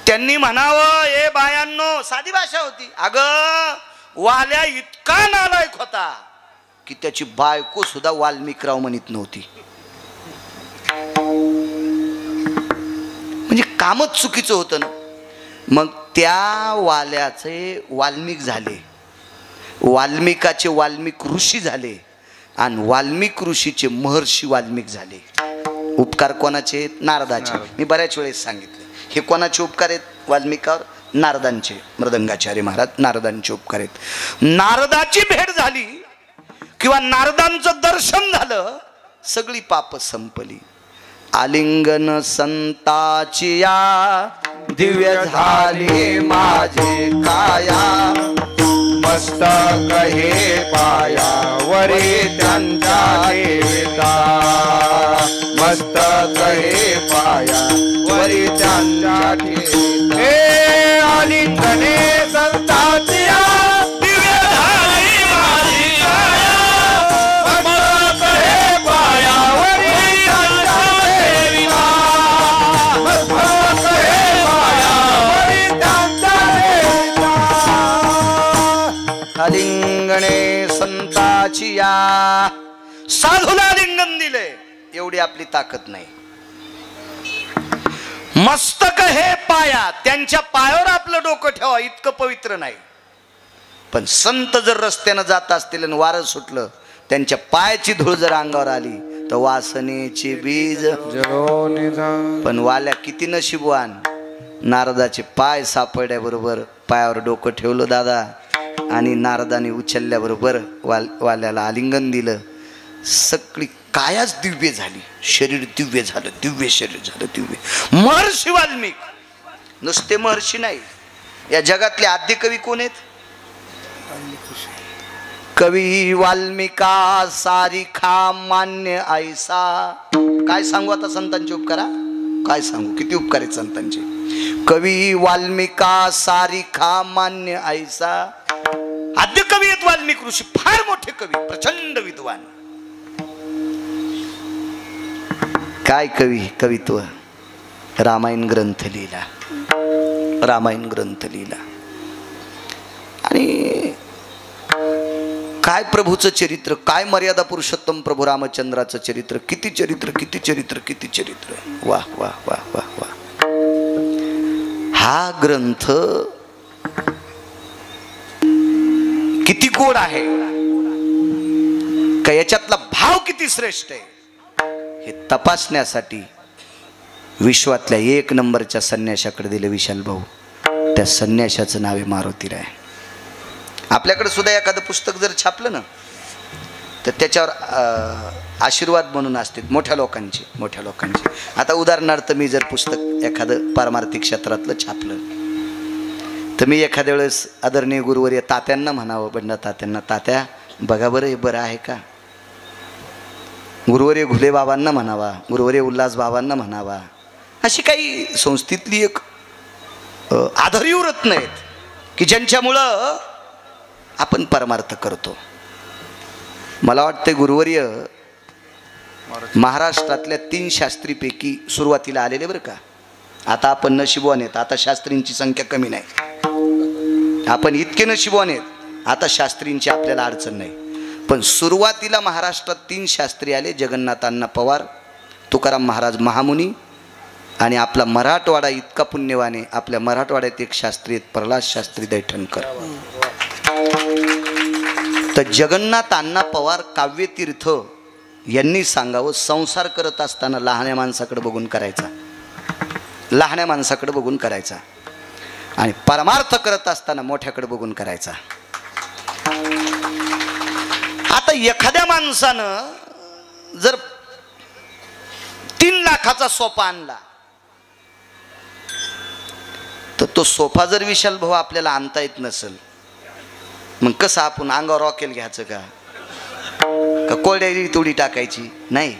त्यांनी म्हणावं, ए बायांनो, साधी भाषा होती, अगं वाल्या इतका नालायक होता की त्याची बायको सुद्धा वाल्मिकराव म्हणत नव्हती. म्हणजे कामच चुकीचं होतं ना. मग त्या वाल्याचे वाल्मिक झाले, वाल्मिकाचे वाल्मिक ऋषी झाले, आणि वाल्मिक ऋषीचे महर्षी वाल्मिक झाले. उपकार कोणाचे? नारदाचे. मी बऱ्याच वेळेस सांगितले, हे कोणाचे उपकार आहेत वाल्मिकावर? नारदांचे. मृदंगाचार्य महाराज नारदांचे उपकार आहेत. नारदाची भेट झाली किंवा नारदांचं दर्शन झालं, सगळी पाप संपली. आलिंगन संताची या दिव्य झाली माझे काया, मस्तक हे पायावरी त्यांच्या ठेविता, मस्तक हे पायावरी त्यांच्या ठेविता. हे आलिंगने संताची दिव्य झाली माझी काया, मस्तक हे पायावरी त्यांच्या ठेविता, मस्तक हे पायावरी त्यांच्या ठेविता. आलिंगणे संताची या, साधूला लिंगन दिले, एवढी आपली ताकद नाही. मस्तक हे पाया, त्यांच्या पायावर आपलं डोकं ठेवा इतकं पवित्र नाही. पण संत जर रस्त्यानं जात असतील आणि वारं सुटलं, त्यांच्या पायाची धूळ जर अंगावर आली तर वासनेचे बीज जळून. पण वाल्या किती नशीबवान, नारदाचे पाय सापडल्याबरोबर पायावर डोकं ठेवलं दादा, आणि नारदाने उचलल्याबरोबर वाल्याला आलिंगन दिलं. सगळी कायाच दिव्य झाली, शरीर दिव्य झालं, दिव्य शरीर झालं, दिव्य. महर्षी वाल्मिक, नुसते महर्षी नाही, या जगातले आद्य कवी कोण आहेत? कवी वाल्मिका सारिखा मान्य ऐसा. काय सांगू आता संतांचे उपकार, काय सांगू, किती उपकार आहेत संतांचे. कवी वाल्मिका सारिखा मान्य ऐसा. आद्य कवी आहेत वाल्मिक ऋषी, फार मोठे कवी, प्रचंड विद्वान. काय कवी, कवित्व. रामायण ग्रंथ लिहिला, रामायण ग्रंथ लिहिला. आणि काय प्रभूचं चरित्र, काय मर्यादा पुरुषोत्तम प्रभू रामचंद्राचं चरित्र, किती चरित्र, किती चरित्र, किती चरित्र. वाह वाह वाह वाह वाह. हा ग्रंथ किती गोड आहे, का याच्यातला भाव किती श्रेष्ठ आहे, हे तपासण्यासाठी विश्वातल्या 1 नंबरच्या संन्याशाकडे दिले विशाल भाऊ. त्या संन्याशाचं नाव आहे मारुतीराय. आपल्याकडे सुद्धा एखादं पुस्तक जर छापलं ना तर त्याच्यावर आशीर्वाद म्हणून असते मोठ्या लोकांचे, मोठ्या लोकांचे. आता उदाहरणार्थ मी जर पुस्तक एखादं पारमार्थिक क्षेत्रातलं छापलं तर मी एखाद्या वेळेस आदरणीय गुरुवर्य तात्यांना म्हणावं, बंडा तात्यांना, तात्या बघा बरं हे बरं आहे का. गुरुवर्य घुले बाबांना म्हणावा, गुरुवर्य उल्हास बाबांना म्हणावा, अशी काही संस्थेतली एक आधारीव रत्न आहेत की ज्यांच्यामुळं आपण परमार्थ करतो. मला वाटतं गुरुवर्य महाराष्ट्रातल्या 3 शास्त्रीपैकी सुरुवातीला आलेले बरं का. आता आपण नशिबवान आहेत, आता शास्त्रींची संख्या कमी नाही. आपण इतके नशिबवान आहेत, आता शास्त्रींची आपल्याला अडचण नाही. पण सुरुवातीला महाराष्ट्रात 3 शास्त्री आले, जगन्नाथ अण्णा पवार, तुकाराम महाराज महामुनी आणि आपला मराठवाडा इतका पुण्यवान आहे. आपल्या मराठवाड्यात एक शास्त्री आहेत, प्रल्हाद शास्त्री दैठणकर. तर जगन्नाथ अण्णा पवार काव्यतीर्थ यांनी सांगावं, संसार करत असताना लहान्या माणसाकडे बघून करायचा, लहान्या माणसाकडे बघून करायचा, आणि परमार्थ करत असताना मोठ्याकडे बघून करायचा. आता एखाद्या माणसानं जर 3 लाखाचा सोफा आणला, तर तो सोफा जर विशाल भाऊ आपल्याला आणता येत नसेल, मग कसं आपण अंगावर रॉकेल घ्यायचं का कोरड्याची तोडी टाकायची नाही.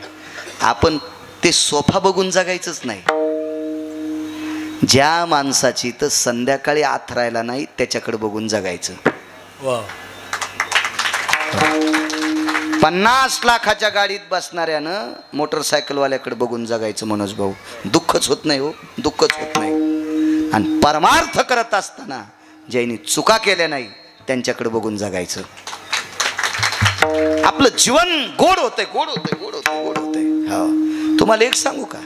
आपण ते सोफा बघून जगायचंच नाही. ज्या माणसाची तर संध्याकाळी आथरायला नाही त्याच्याकडे बघून जगायचं. 50 लाखाच्या गाडीत बसणाऱ्यानं मोटरसायकलवाल्याकडे बघून जगायचं. मनोज भाऊ, दुःखच होत नाही हो, दुःखच होत नाही. आणि परमार्थ करत असताना ज्यांनी चुका केल्या नाही त्यांच्याकडे बघून जगायचं. आपलं जीवन गोड होतंय, गोड होतंय, गोड होतंय, गोड होतंय. हो, तुम्हाला एक सांगू का,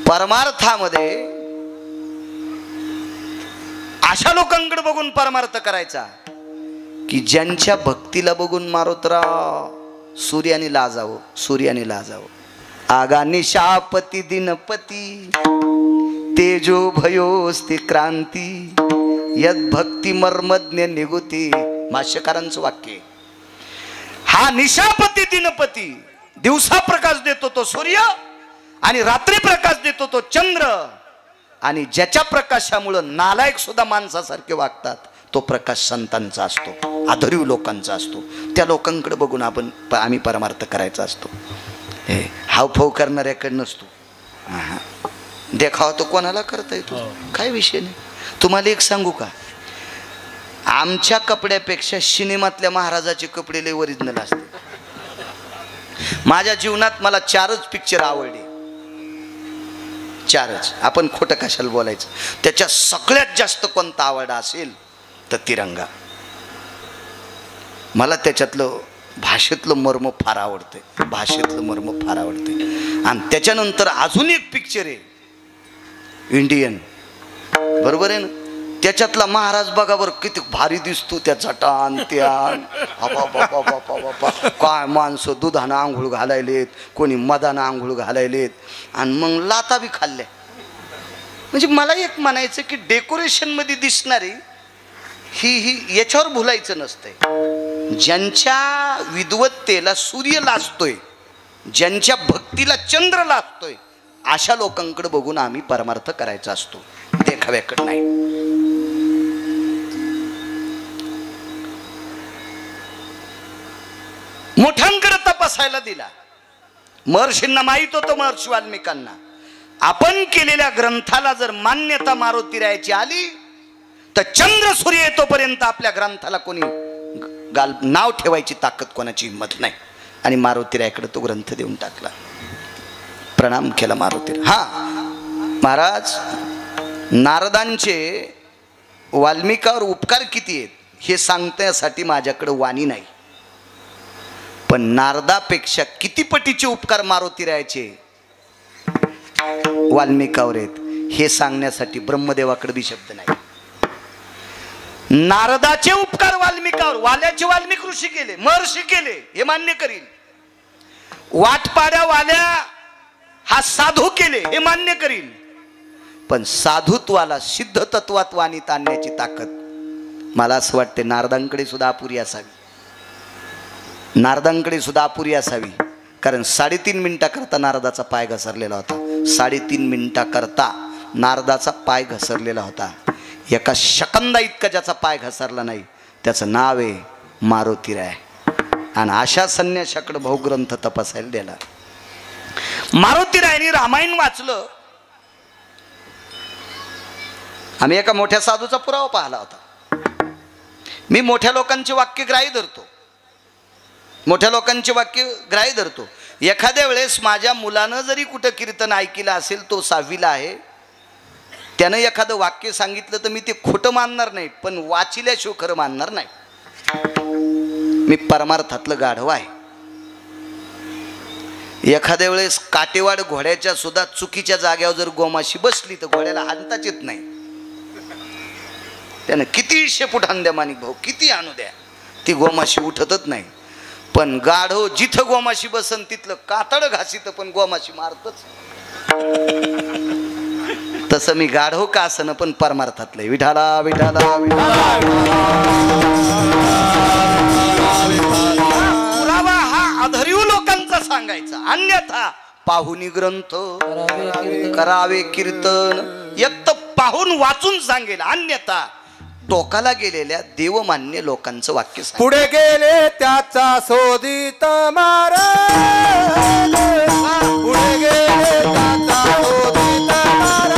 परमार्थामध्ये अशा लोकांकडे बघून परमार्थ करायचा की ज्यांच्या भक्तीला बघून मारोतराव सूर्याने लाजावं, सूर्याने लाजावं. आगा निशापती दिनपती तेजो भयोस्ते क्रांती यद भक्ती मर्मज्ञ निगुती. भाष्यकारांचं वाक्य. हा निशापती दिनपती, दिवसा प्रकाश देतो तो सूर्य आणि रात्री प्रकाश देतो तो चंद्र, आणि ज्याच्या प्रकाशामुळं नालायक सुद्धा माणसासारखे वागतात तो प्रकाश संतांचा असतो, आदरीव लोकांचा असतो. त्या लोकांकडे बघून आम्ही परमार्थ करायचा असतो. हे हावभाव करणाऱ्याकडे नसतो. देखावा तो कोणाला करता येतो, काय विषय नाही. तुम्हाला एक सांगू का, आमच्या कपड्यापेक्षा सिनेमातल्या महाराजाचे कपडे लय ओरिजिनल असते. माझ्या जीवनात मला 4च पिक्चर आवडले, 4च. आपण खोटं कशाला बोलायचं. त्याच्या सगळ्यात जास्त कोणता आवडा असेल तर तिरंगा. मला त्याच्यातलं भाषेतलं मर्म फार आवडते, भाषेतलं मर्म फार आवडते. आणि त्याच्यानंतर अजून एक पिक्चर आहे इंडियन, बरोबर आहे ना. त्याच्यातला महाराज बघा बरं किती भारी दिसतो, त्या जटान त्यान, काय माणसं दुधानं आंघोळ घालायलेत, कोणी मधानं आंघोळ घालायलेत, आणि मग लाता बी खाल्ल्या. म्हणजे मला एक म्हणायचं की डेकोरेशन मध्ये दिसणारी ही याच्यावर भुलायचं नसतंय. ज्यांच्या विद्वत्तेला सूर्य लाजतोय, ज्यांच्या भक्तीला चंद्र लाजतोय, अशा लोकांकडे बघून आम्ही परमार्थ करायचा असतो, देखाव्याकडे नाही. मोठ्यांकडे तपासायला दिला. महर्षींना माहित होतं, महर्षी वाल्मिकांना, आपण केलेल्या ग्रंथाला जर मान्यता मारुतीरायाची आली तर चंद्र सूर्य येतोपर्यंत आपल्या ग्रंथाला कोणी नाव ठेवायची ताकद कोणाची हिंमत नाही. आणि मारुतीरायाकडे तो ग्रंथ देऊन टाकला, प्रणाम केला मारुतीराय. हा महाराज, नारदांचे वाल्मिकावर उपकार किती आहेत हे सांगण्यासाठी माझ्याकडे वाणी नाही, पण नारदापेक्षा किती पटीचे उपकार मारुतीरायाचे वाल्मिकावर आहेत हे सांगण्यासाठी ब्रह्मदेवाकडे बी शब्द नाही. नारदाचे उपकार वाल्मिकावर, वाल्याचे वाल्मिक ऋषी केले, महर्षी केले, हे मान्य करील. वाटपाड्या वाल्या हा साधू केले, हे मान्य करील. पण साधुत्वाला सिद्ध तत्वात वाणीत आणण्याची ताकद मला असं वाटते नारदांकडे सुद्धा अपुरी असावी, नारदांकडे सुद्धा अपुरी असावी. कारण 3.5 मिनिटाकरता नारदाचा पाय घसरलेला होता, 3.5 मिनिटाकरता नारदाचा पाय घसरलेला होता. एका सेकंदा इतका ज्याचा पाय घसरला नाही त्याचं नाव आहे मारुतीराय. आणि अशा संन्याशाकडे भाऊ ग्रंथ तपासायला दिला. मारुतीरायांनी रामायण वाचलं. आम्ही एका मोठ्या साधूचा पुरावा पाहिला होता. मी मोठ्या लोकांचे वाक्य ग्राह्य धरतो, मोठ्या लोकांचे वाक्य ग्राह्य धरतो. एखाद्या वेळेस माझ्या मुलानं जरी कुठं कीर्तन ऐकलं असेल, तो 6वीला आहे, त्यानं एखादं वाक्य सांगितलं तर मी ते खोटं मानणार नाही, पण वाचिल्याशिवाय खरं मानणार नाही. मी परमार्थातलं गाढव आहे. एखाद्या वेळेस काटेवाड घोड्याच्या सुद्धा चुकीच्या जाग्यावर जर गोमाशी बसली तर घोड्याला हाणताच येत नाही. त्यानं किती शेपूट आणू द्या माणिक भाऊ, किती आणू द्या, ती गोमाशी उठतच नाही. पण गाढव जिथं गोमाशी बसन तिथलं कातड घासीत, पण गोमाशी मारतच. तसं मी गाढव का असं पण परमार्थातलं विठाला विठाला पुरावा हा अधर्यू लोकांचा सांगायचा, अन्यथा पाहुनी ग्रंथ करावे कीर्तन. एक तर पाहून वाचून सांगेल, अन्यथा टोकाला गेलेल्या देवमान्य लोकांचं वाक्य पुढे गेले त्याचा शोधित महाराज, पुढे गेले त्याचा शोधित महाराज.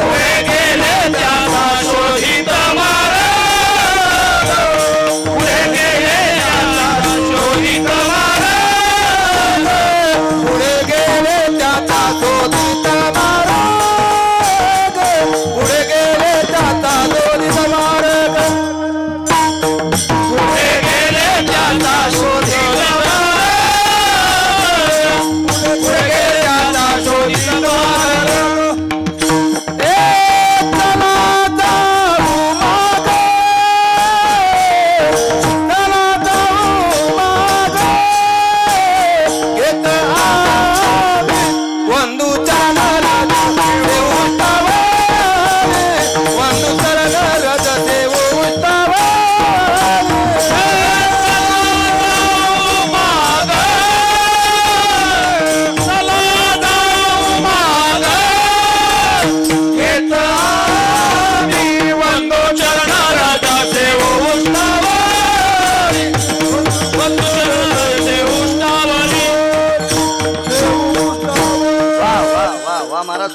पुढे गेले त्याचा शोधित महाराज, पुढे गेले त्याचा शोधित महाराज, पुढे गेले त्याचा शोधित महाराज, पुढे गेले त्याचा शोधित महाराज, पुढे गेले त्याचा शोधित महाराज, पुढे गेले त्याचा शोधित महाराज.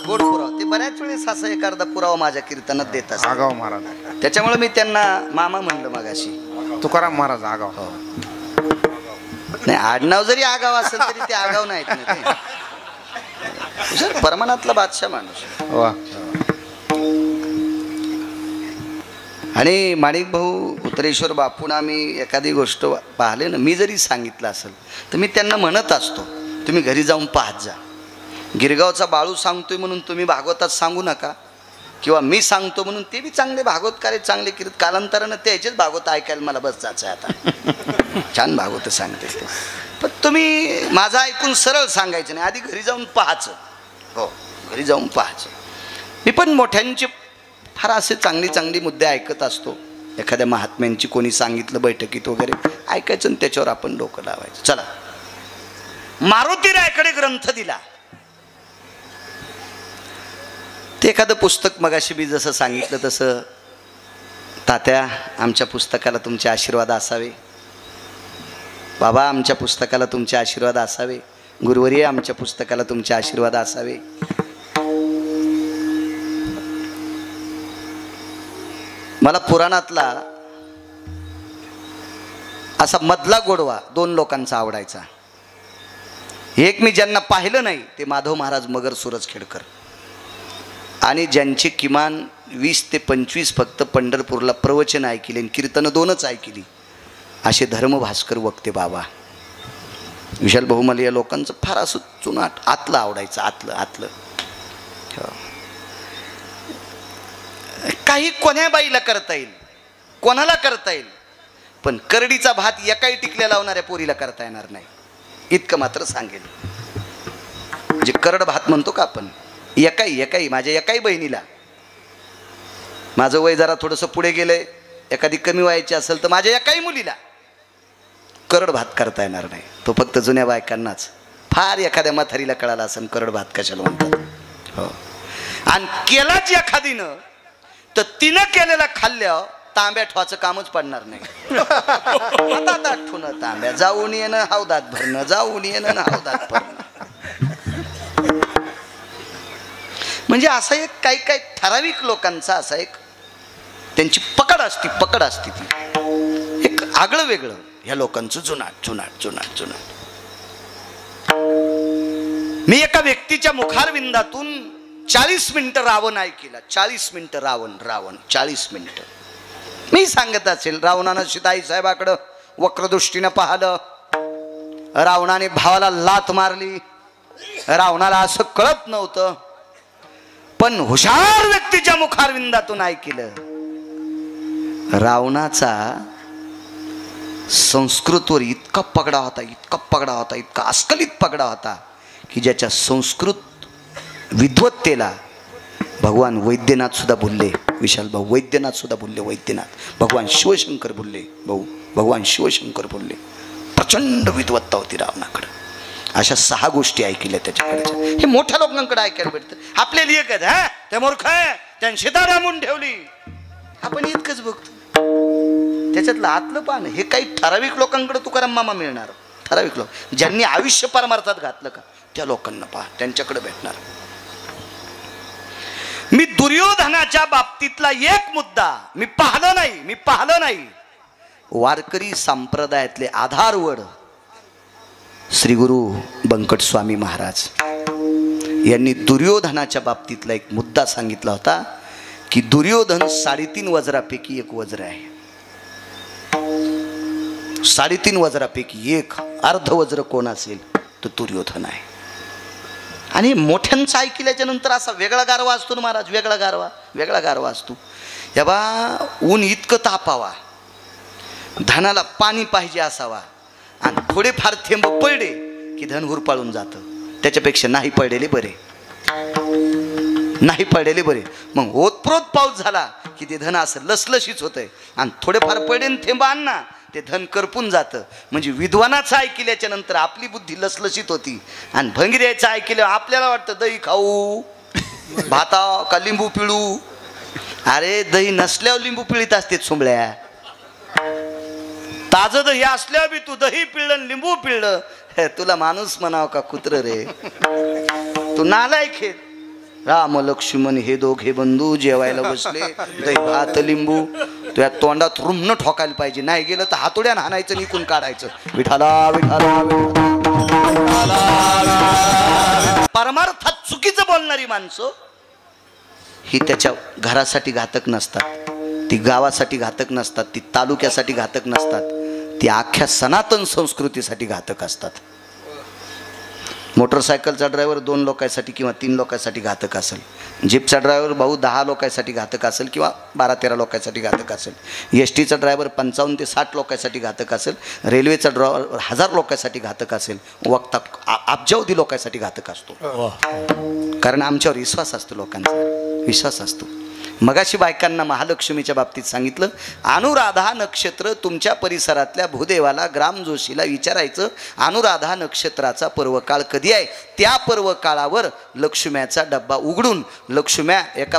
गोड पुरावा. ते बऱ्याच वेळेस असा एखादा पुरावा माझ्या कीर्तनात देत असतात. आगाव महाराज, त्याच्यामुळे मी त्यांना मामा म्हणलं मगाशी. तुकाराम महाराज आगाव. हो नाही, आडनाव जरी आगाव असेल तरी ते आगाव नाहीत ना ते. परमानातला बादशाह माणूस. वा. आणि माणिक भाऊ उत्तरेश्वर बापून आम्ही एखादी गोष्ट पाहिले ना, मी जरी सांगितलं असेल तर मी त्यांना म्हणत असतो, तुम्ही घरी जाऊन पाहत जा. गिरगावचा बाळू सांगतोय म्हणून तुम्ही भागवतात सांगू नका, किंवा मी सांगतो म्हणून ते बी चांगले भागवतकार आहेत, चांगले कीर्त. कालांतरानं त्याचेच भागवत ऐकायला मला बस जायचं आहे आता. छान भागवत सांगते ते, पण तुम्ही माझं ऐकून सरळ सांगायचं नाही, आधी घरी जाऊन पाहायचं. हो, घरी जाऊन पाहायचं. मी पण मोठ्यांचे फार असे चांगली चांगली मुद्दे ऐकत असतो. एखाद्या महात्म्यांची कोणी सांगितलं बैठकीत वगैरे ऐकायचं आणि त्याच्यावर आपण डोकं लावायचं. चला, मारुतीरायाकडे ग्रंथ दिला. ते एखादं पुस्तक मगाशी मी जसं सांगितलं तसं, तात्या आमच्या पुस्तकाला तुमचे आशीर्वाद असावे, बाबा आमच्या पुस्तकाला तुमचे आशीर्वाद असावे, गुरुवर्य आमच्या पुस्तकाला तुमचे आशीर्वाद असावे. मला पुराणातला असा मधला गोडवा 2 लोकांचा आवडायचा. एक मी ज्यांना पाहिलं नाही ते माधव महाराज मगर सुरजखेडकर, आणि ज्यांची किमान 20 ते 25 फक्त पंढरपूरला प्रवचन ऐकले आणि कीर्तन 2च ऐकली असे धर्मभास्कर वक्ते बाबा. विशाल भाऊ मला या लोकांचं फार असं चुनाट आतलं आवडायचं, आतलं. काही कोण्या बाईला करता येईल, कोणाला करता येईल, पण करडीचा भात एकाही टिकल्या लावणाऱ्या पोरीला करता येणार नाही, इतकं मात्र सांगेल. म्हणजे करड भात म्हणतो का आपण, एकाही माझ्या एकाही बहिणीला, माझं वय जरा थोडंसं पुढे गेलंय, एखादी कमी वयाची असेल तर माझ्या एकाही मुलीला करड भात करता येणार नाही. तो फक्त जुन्या बायकांनाच, फार एखाद्या म्हातारीला कळाला असेल करड भात कशाला म्हणतात. हो, आणि केलाच एखादीनं तर तिनं केलेला खाल्ल्या तांब्या ठेवायचं कामच पडणार नाही. आता ठुणं तांब्या, जाऊन येणं हौदात भरणं, जाऊन येणं हौदात भरणं. म्हणजे असं एक काही ठराविक लोकांचा असा एक त्यांची पकड असती ती एक आगळं वेगळं. ह्या लोकांचं जुनाट. मी एका व्यक्तीच्या मुखारविंदातून 40 मिनिटं रावण ऐकला. 40 मिनिटं रावण 40 मिनिटं. मी सांगत असेल, रावणानं सीताई साहेबाकडं वक्रदृष्टीनं पाहिलं, रावणाने भावाला लात मारली, रावणाला असं कळत नव्हतं, पण हुशार व्यक्तीच्या मुखारविंदातून ऐकलं. रावणाचा संस्कृतवर इतका पगडा होता, इतका अस्खलित पगडा होता की ज्याच्या संस्कृत विद्वत्तेला भगवान वैद्यनाथ सुद्धा बोलले. विशाल भाऊ वैद्यनाथ सुद्धा बोलले. भगवान शिवशंकर बोलले. भगवान शिवशंकर बोलले. प्रचंड विद्वत्ता होती रावणाकडे. अशा 6 गोष्टी ऐकल्या त्याच्याकडच्या. हे मोठ्या लोकांकडे ऐकायला भेटतं. आपल्याला एकच हा ते मूर्ख आहे, त्याने सीता रामून ठेवली, आपण इतकंच बघतो. त्याच्यातलं आतलं पान हे काही ठराविक लोकांकडे तुकाराम मामा मिळणार. ठराविक लोक ज्यांनी आयुष्य परमार्थात घातलं का त्या लोकांना पहा, त्यांच्याकडे भेटणार. मी दुर्योधनाच्या बाबतीतला एक मुद्दा मी पाहलं नाही. वारकरी संप्रदायातले आधारवड श्री गुरु बंकट स्वामी महाराज यांनी दुर्योधनाच्या बाबतीतला एक मुद्दा सांगितला होता की दुर्योधन 3.5 वज्रापैकी एक वज्र आहे. 3.5 वज्रापैकी एक अर्ध वज्र कोण असेल तर दुर्योधन आहे. आणि मोठ्यांचं ऐकल्याच्या नंतर असा वेगळा गारवा असतो ना महाराज, वेगळा गारवा असतो. या बा ऊन इतकं तापावा, धनाला पाणी पाहिजे असावा, आणि थोडेफार थेंब पडले की धन हुरपाळून जातं. त्याच्यापेक्षा नाही पडलेले बरे. मग ओतप्रोत पाऊस झाला की ते धन असं लसलशीच होतंय, आणि थोडेफार पडे थेंब आणना ते धन करपून जातं. म्हणजे विद्वानाचं ऐकल्याच्या नंतर आपली बुद्धी लसलशीत होती, आणि भंगिऱ्याचं ऐकलं आपल्याला वाटतं दही खाऊ, भाता का लिंबू पिळू. अरे दही नसल्यावर लिंबू पिळीत असते सुंबळ्या. ताजं दही असल्यावर बी तू दही पिळलं लिंबू पिळलं, तुला माणूस म्हणावं का कुत्र रे? तू नालायक आहे. राम लक्ष्मण हे दोघे बंधू जेवायला बसले, दही भात लिंबू तुझ्या तोंडात रुमणं ठोकायला पाहिजे. नाही गेलं तर हातोड्यानं हाणायचं, निकून काढायचं. विठाला परमार्थात चुकीचं बोलणारी माणसं ही त्याच्या घरासाठी घातक नसतात, ती गावासाठी घातक नसतात, ती तालुक्यासाठी घातक नसतात, ती अख्ख्या सनातन संस्कृतीसाठी घातक असतात. मोटरसायकलचा ड्रायव्हर 2 लोकांसाठी किंवा 3 लोकांसाठी घातक असेल. जीपचा ड्रायव्हर भाऊ 10 लोकांसाठी घातक असेल किंवा 12-13 लोकांसाठी घातक असेल. एसटीचा ड्रायव्हर 55 ते 60 लोकांसाठी घातक असेल. रेल्वेचा ड्रायव्हर 1000 लोकांसाठी घातक असेल. वक्ता अब्जावधी लोकांसाठी घातक असतो. कारण आमच्यावर विश्वास असतो. मगाशी बायकांना महालक्ष्मीच्या बाबतीत सांगितलं, अनुराधा नक्षत्र तुमच्या परिसरातल्या भूदेवाला ग्राम जोशीला विचारायचं, अनुराधा नक्षत्राचा पर्वकाळ कधी आहे. त्या पर्वकाळावर लक्ष्म्याचा डब्बा उघडून लक्ष्म्या एका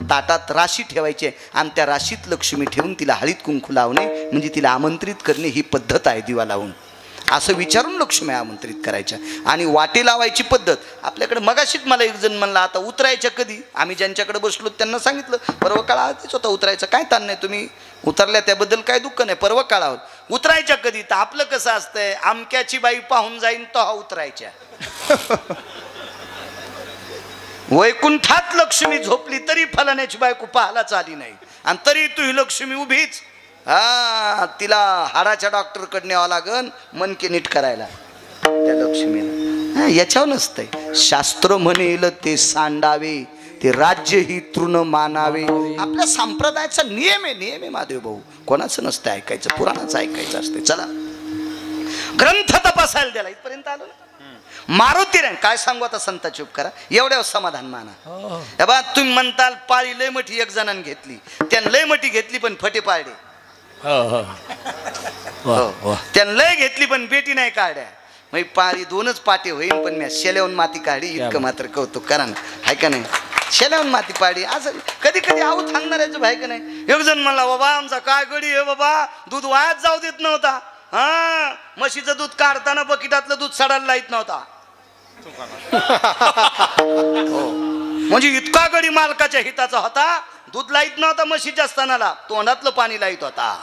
ताटात राशी ठेवायची, आणि त्या राशीत लक्ष्मी ठेवून तिला हळीत कुंकू लावणे म्हणजे तिला आमंत्रित करणे ही पद्धत आहे. दिवा लावून असं विचारून लक्ष्मी आमंत्रित करायच्या. आणि वाटे लावायची पद्धत आपल्याकडे. मगाशीच मला एक जण म्हणला आता उतरायच्या कधी. आम्ही ज्यांच्याकडे बसलो त्यांना सांगितलं पर्वकाळ आधीच होता उतरायचं, काय ताण नाही, तुम्ही उतरल्या त्याबद्दल काय दुःख नाही. पर्वकाळावर उतरायच्या कधी. तर आपलं कसं असतंय, आमक्याची बाई पाहून जाईन तेव्हा उतरायच्या. वैकुंठात लक्ष्मी झोपली तरी फलाण्याची बायको पाहायलाच आली नाही, आणि तरी तू ही लक्ष्मी उभीच. तिला हाडाच्या डॉक्टरकडे न्यावं लागन मनके नीट करायला त्या लक्ष्मीला. याच्यावर नसतंय. शास्त्र म्हणेल ते सांडावे, ते राज्य ही तृण मानावे. आपल्या संप्रदायाचा नियम आहे महादेव भाऊ. कोणाचं नसतं ऐकायचं, पुराणाचं ऐकायचं असते. चला ग्रंथ तपासायला द्याला इथपर्यंत आलो ना. मारुती रे काय सांगू आता, संता चूप करा, एवढ्यावर समाधान माना. बा तुम्ही म्हणताल पाळी लय मोठी एक जणांनी घेतली, त्यानं लय मोठी घेतली पण फटे पाळले. त्यानं लय घेतली पण बेटी नाही काढ्या. मग पाळी 2च पाटे होईल पण मी शेल्याहून माती काढली. इतकं मात्र कौतुक करा ना, हाय का नाही. शेल्याहून माती पाडी असं कधी कधी आऊ थांबणाऱ्याचं भाई का नाही. एक जण म्हणला बाबा आमचा काय गडी आहे बाबा, दूध वायात जाऊ देत नव्हता. हा म्हशीचं दूध काढताना बकिटातलं दूध सडायला लाईत नव्हता. म्हणजे इतका गडी मालकाच्या हिताचा होता, दूध लाईत नव्हता म्हशीच्या स्तनाला, तोंडातलं पाणी लाईत होता.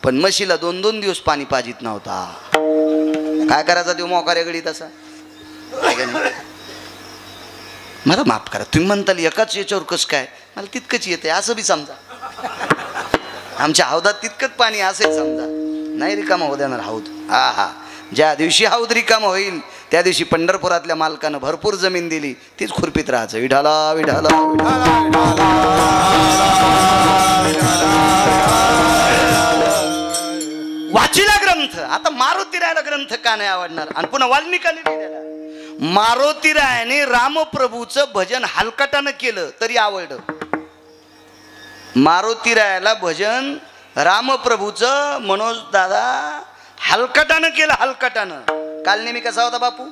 पण म्हशीला 2-2 दिवस पाणी पाजित नव्हता. काय करायचा देव मोकाऱ्या गडी तसा. मला माफ करा, तुम्ही म्हणताल एकाच याच्यावर कसं काय, मला तितकंच येते असं बी समजा. आमच्या हौदात तितकंच पाणी असेल समजा. नाही रिकामा होऊ देणार हौद. हा हा, ज्या दिवशी हौद रिकामा होईल त्या दिवशी पंढरपुरातल्या मालकानं भरपूर जमीन दिली, तीच खुरपीत राहायचं. विठाला विठाला वाचिला ग्रंथ. आता मारुती रायाला ग्रंथ का नाही आवडणार. आणि पुन्हा वाल्मिकाने लिहिलेला. मारुती रायाने रामप्रभूचं भजन हलकटानं केलं तरी आवडलं. मारुती रायाला भजन रामप्रभूचं मनोज दादा हलकटानं केलं, हलकटानं. काल नेहमी कसा होता बापू,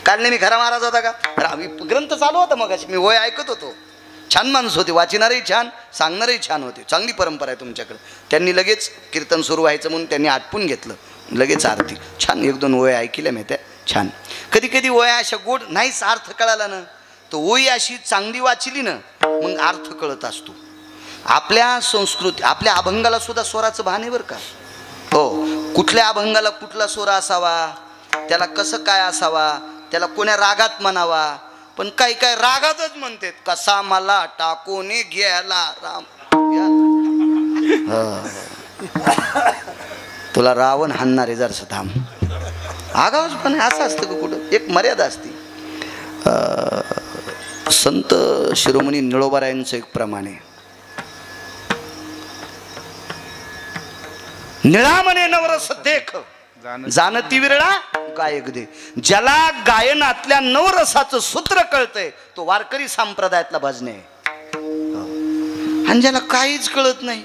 काल नेहमी खरा महाराज होता का. ग्रंथ चालू होता मग मी वय ऐकत होतो. छान माणूस होते, वाचणारही छान, सांगणारही छान होते. चांगली परंपरा आहे तुमच्याकडे. त्यांनी लगेच कीर्तन सुरू व्हायचं म्हणून त्यांनी आटपून घेतलं, लगेच आरती. छान 1-2 ओळी ऐकल्या मी त्या, छान. कधी कधी ओया अशा गोड नाहीच अर्थ कळाला ना, तर ओळी अशी चांगली वाचली ना मग अर्थ कळत असतो. आपल्या संस्कृती, आपल्या अभंगाला सुद्धा स्वराचं भान आहे बरं का. हो, कुठल्या अभंगाला कुठला स्वर असावा, त्याला कसं काय असावा, त्याला कोण्या रागात म्हणावा. पण काही काय रागातच म्हणतात. कसा मला टाकून गेला राम, तुला रावण हाणणारे जरसं थांब. आगावच पण असं असतं का कुठं, एक मर्यादा असते. संत शिरोमणी निळोबारायांचं एक प्रमाणे, निळा म्हणे नवरस देख जाणती विरळा गायक दे. ज्याला गायनातल्या नवरसाचं सूत्र कळतंय तो वारकरी संप्रदायातला भजने. आणि ज्याला काहीच कळत नाही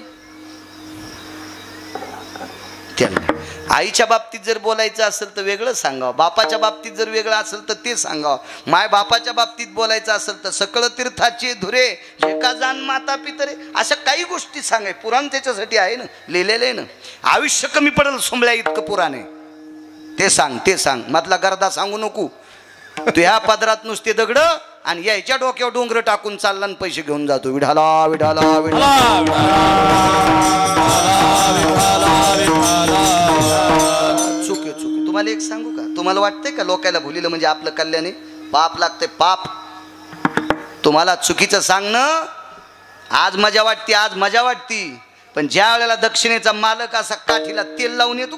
त्याला आईच्या बाबतीत जर बोलायचं असेल तर वेगळं सांगावं, बापाच्या बाबतीत जर वेगळं असेल तर ते सांगावं, माय बापाच्या बाबतीत बोलायचं असेल तर सकळ तीर्थाचे धुरे एका जाण माता पितरे, अशा काही गोष्टी सांगाय. पुराण त्याच्यासाठी आहे ना, लिहिलेलं आहे ना. आयुष्य कमी पडेल सोमल्या इतकं पुराण आहे. ते सांग, ते सांग, मधला गर्दा सांगू नको. तू ह्या पदरात नुसते दगड आणि यायच्या डोक्यावर डोंगर टाकून चालला आणि पैसे घेऊन जातो. विढाला विढाला चुके चुके. तुम्हाला एक सांगू का, तुम्हाला वाटतंय का लोकायला भुलीलं म्हणजे आपलं कल्याण आहे? पाप लागते पाप. तुम्हाला चुकीचं सांगणं आज मजा वाटते, आज मजा वाटती. पण ज्या वेळेला दक्षिणेचा मालक असा काठीला तेल लावून येतो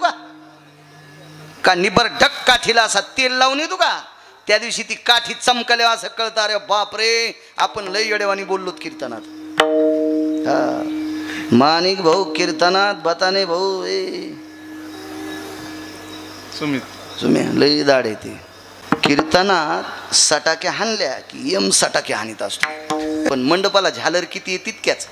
का निबर ढक काठीला असा तेल लावून येतो का, त्या दिवशी ती काठी चमकल्या असं कळतं, अरे बाप रे आपण लय येडेवानी बोललोत कीर्तनात. माणिक भाऊ कीर्तनात, बताने भाऊ सुम्या लय दाड येते. कीर्तनात सटाक्या हाणल्या की यम सटाक्या हानीत असतो. पण मंडपाला झालर किती आहे तितक्याच.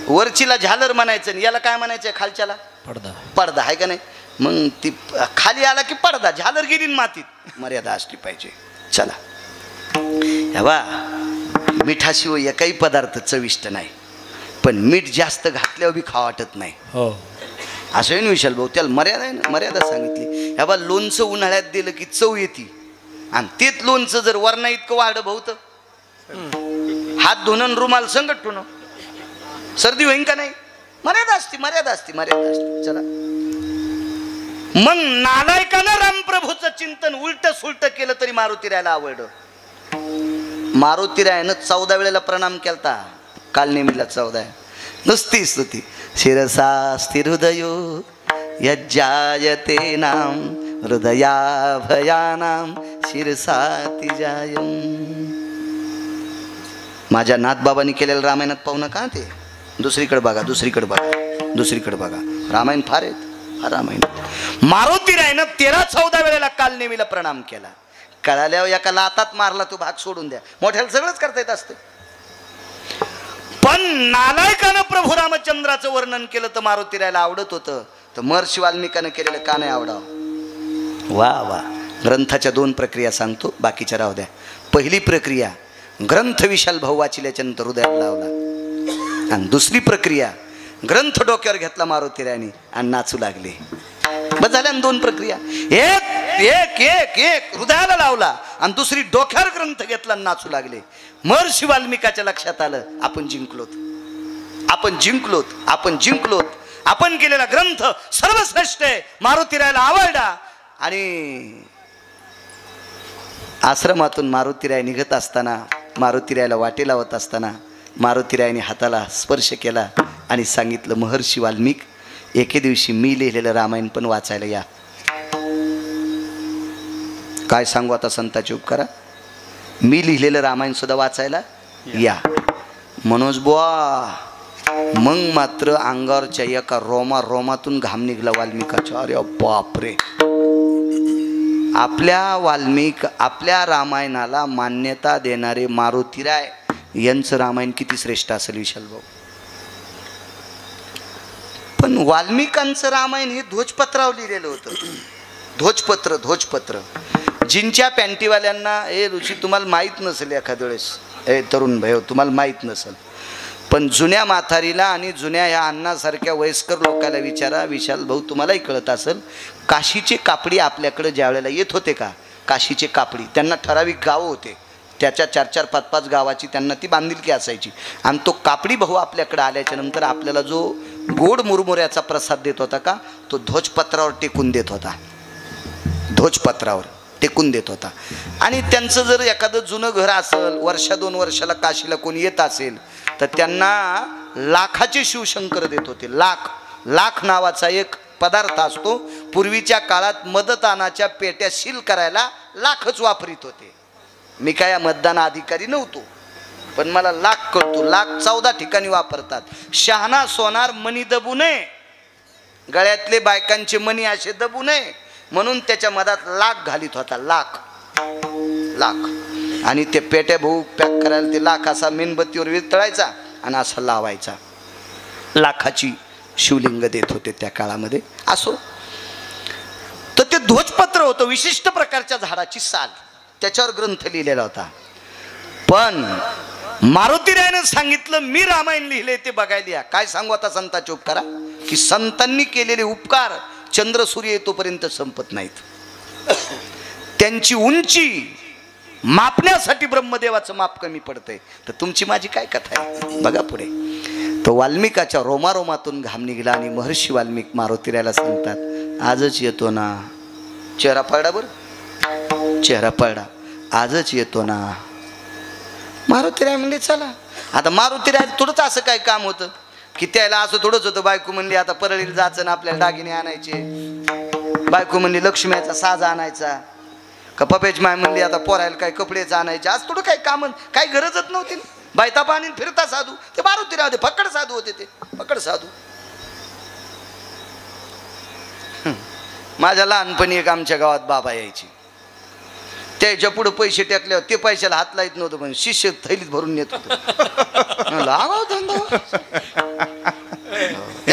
वरचीला झालर म्हणायचं, याला काय म्हणायचं खालच्याला पडदा. पडदा आहे का नाही. मग ती खाली आला की पडदा, झालर गेली मातीत. मर्यादा असली पाहिजे. चला हे बा, मिठाशिवाय एकही पदार्थ चविष्ट नाही, पण मीठ जास्त घातल्यावर बी खावा वाटत नाही. हो असं आहे ना विशाल भाऊ, त्याला मर्यादा आहे ना, मर्यादा सांगितली. ह्या बा लोणचं उन्हाळ्यात दिलं की चव येते, आणि तेच लोणचं जर वरणा इतकं वाढ भाऊत, हात धुणं रुमाल संगत ठेवणं सर्दी होईन का नाही. मर्यादा असते, मर्यादा असते, मर्यादा असते. चला मग नालायकानं रामप्रभूचं चिंतन उलट सुलट केलं तरी मारुती रायाला आवडलं. मारुती रायानं 14 वेळेला प्रणाम केलता. काल नेहमीला 14 नुसती स्तुती. शिरसा स्थिर हृदयो यज्जायते नाम हृदया भयानाम शिरसा तिजायम. माझ्या नाथबाबांनी केलेलं रामायणात पाहू नका ते. दुसरीकडे बघा, दुसरीकडे बघा, दुसरीकडे बघा. रामायण फार आहेत, हा रामायण. मारुती रायानं 13-14 वेळेला काल नेहमीला प्रणाम केला. कळाल्यावर एका लातात मारला तो भाग सोडून द्या. मोठ्याला सगळंच करता येत असतं. पण नालायकानं प्रभू रामचंद्राचं वर्णन केलं तर मारुती रायाला आवडत होतं. तर महर्षी वाल्मिकानं केलेलं का नाही आवडावं. वा वा. ग्रंथाच्या 2 प्रक्रिया सांगतो, बाकीच्या राहू द्या. पहिली प्रक्रिया, ग्रंथ विशाल भाऊ वाचिल्याच्या नंतर हृदयात लावला. आणि दुसरी प्रक्रिया, ग्रंथ डोक्यावर घेतला मारुतीरायाने आणि नाचू लागले. बस झाल्या 2 प्रक्रिया. एक एक एक एक हृदयाला लावला आणि दुसरी डोक्यावर ग्रंथ घेतला आणि नाचू लागले. महर्षी वाल्मिकाच्या लक्षात आलं, आपण जिंकलोत, आपण जिंकलोत, आपण जिंकलोत. आपण केलेला ग्रंथ सर्वश्रेष्ठ आहे. मारुतीरायाला आवडला. आणि आश्रमातून मारुतीराय निघत असताना, मारुतीरायाला वाटे लावत असताना मारुतीरायाने हाताला स्पर्श केला आणि सांगितलं, महर्षी वाल्मिक, एके दिवशी मी लिहिलेलं रामायण पण वाचायला या. काय सांगू आता संताची उपकारा, मी लिहिलेलं रामायण सुद्धा वाचायला या. मनोज बुवा, मग मात्र अंगावरच्या एका रोमातून घाम निघला वाल्मिकाच्या. अरे बापरे, आपल्या रामायणाला मान्यता देणारे मारुतीराय यांचं रामायण किती श्रेष्ठ असेल विशाल भाऊ. पण वाल्मिकांचं रामायण हे ध्वजपत्रावर लिहिलेलं होतं. ध्वजपत्र जिंच्या पॅन्टीवाल्यांना, हे ऋषी तुम्हाला माहीत नसेल एखाद्या वेळेस, हे तरुण भाई तुम्हाला माहीत नसेल, पण जुन्या म्हातारीला आणि जुन्या ह्या अण्णासारख्या वयस्कर लोकांना विचारा, विशाल भाऊ तुम्हालाही कळत असेल, काशीचे कापडी आपल्याकडे ज्या वेळेला येत होते का, काशीचे कापडी, त्यांना ठराविक गावं होते, त्याच्या 4-4, 5-5 गावाची त्यांना ती बांधिलकी असायची. आणि तो कापडी भाऊ आपल्याकडे आल्याच्या नंतर आपल्याला जो गोड मुरमुऱ्याचा प्रसाद देत होता का, तो ध्वजपत्रावर टेकून देत होता. ध्वजपत्रावर टेकून देत होता. आणि त्यांचं जर एखादं जुनं घर असेल, 1-2 वर्षाला काशीला कोणी येत असेल, तर त्यांना लाखाचे शिवशंकर देत होते. लाख नावाचा एक पदार्थ असतो. पूर्वीच्या काळात मतदानाच्या पेट्या सील करायला लाखच वापरित होते. मी काय या मतदान अधिकारी नव्हतो, पण मला लाख कळतो. लाख 14 ठिकाणी वापरतात. शहाणा सोनार मणी दबू नये, गळ्यातले बायकांचे मणी असे दबू नये म्हणून त्याच्या मधात लाख घालीत होता. लाख. आणि ते पेट्या भाऊ पॅक करायला ते लाख असा मेणबत्तीवर वितळायचा आणि असा लावायचा. लाखाची शिवलिंग देत होते त्या काळामध्ये. असो, तर ते ध्वजपत्र होतं, विशिष्ट प्रकारच्या झाडाची साल, त्याच्यावर ग्रंथ लिहिलेला होता. पण मारुतीरायाने सांगितलं, मी रामायण लिहिले ते बघायला या. काय सांगू आता संतांचे उपकारा, की संतांनी केलेले उपकार चंद्र सूर्य येतोपर्यंत संपत नाहीत. त्यांची उंची मापण्यासाठी ब्रह्मदेवाचं माप कमी पडतंय. तर तुमची माझी काय कथा आहे बघा पुढे. तो वाल्मिकाच्या रोमातून घाम निघाला आणि महर्षी वाल्मिक मारुतीरायाला सांगतात, आजच येतो ना. चेहरा पडला, बरं चेहरा पडला, आजच येतो ना. मारुतीराय म्हणले चला. आता मारुतीराय थोडंच असं काय काम होतं की त्याला असं थोडंच होतं. बायको म्हणली आता परळीला जायचं ना, आपल्याला दागिने आणायचे. बायको म्हणली लक्ष्मीचा साज आणायचा. का पपेच माय म्हणली आता पोरायला काय कपडेच आणायचे. आज थोडं काही काम, काही गरजच नव्हती. बायता पाणी फिरता साधू, ते मारुतीराय होते, फक्कड साधू होते, ते फक्कड साधू. माझ्या लहानपणी एक आमच्या गावात बाबा यायची. त्याच्या पुढे पैसे टाकल्यावर ते पैशाला हात लाईत नव्हतं, पण शिष्य थैलीत भरून नेत होतं.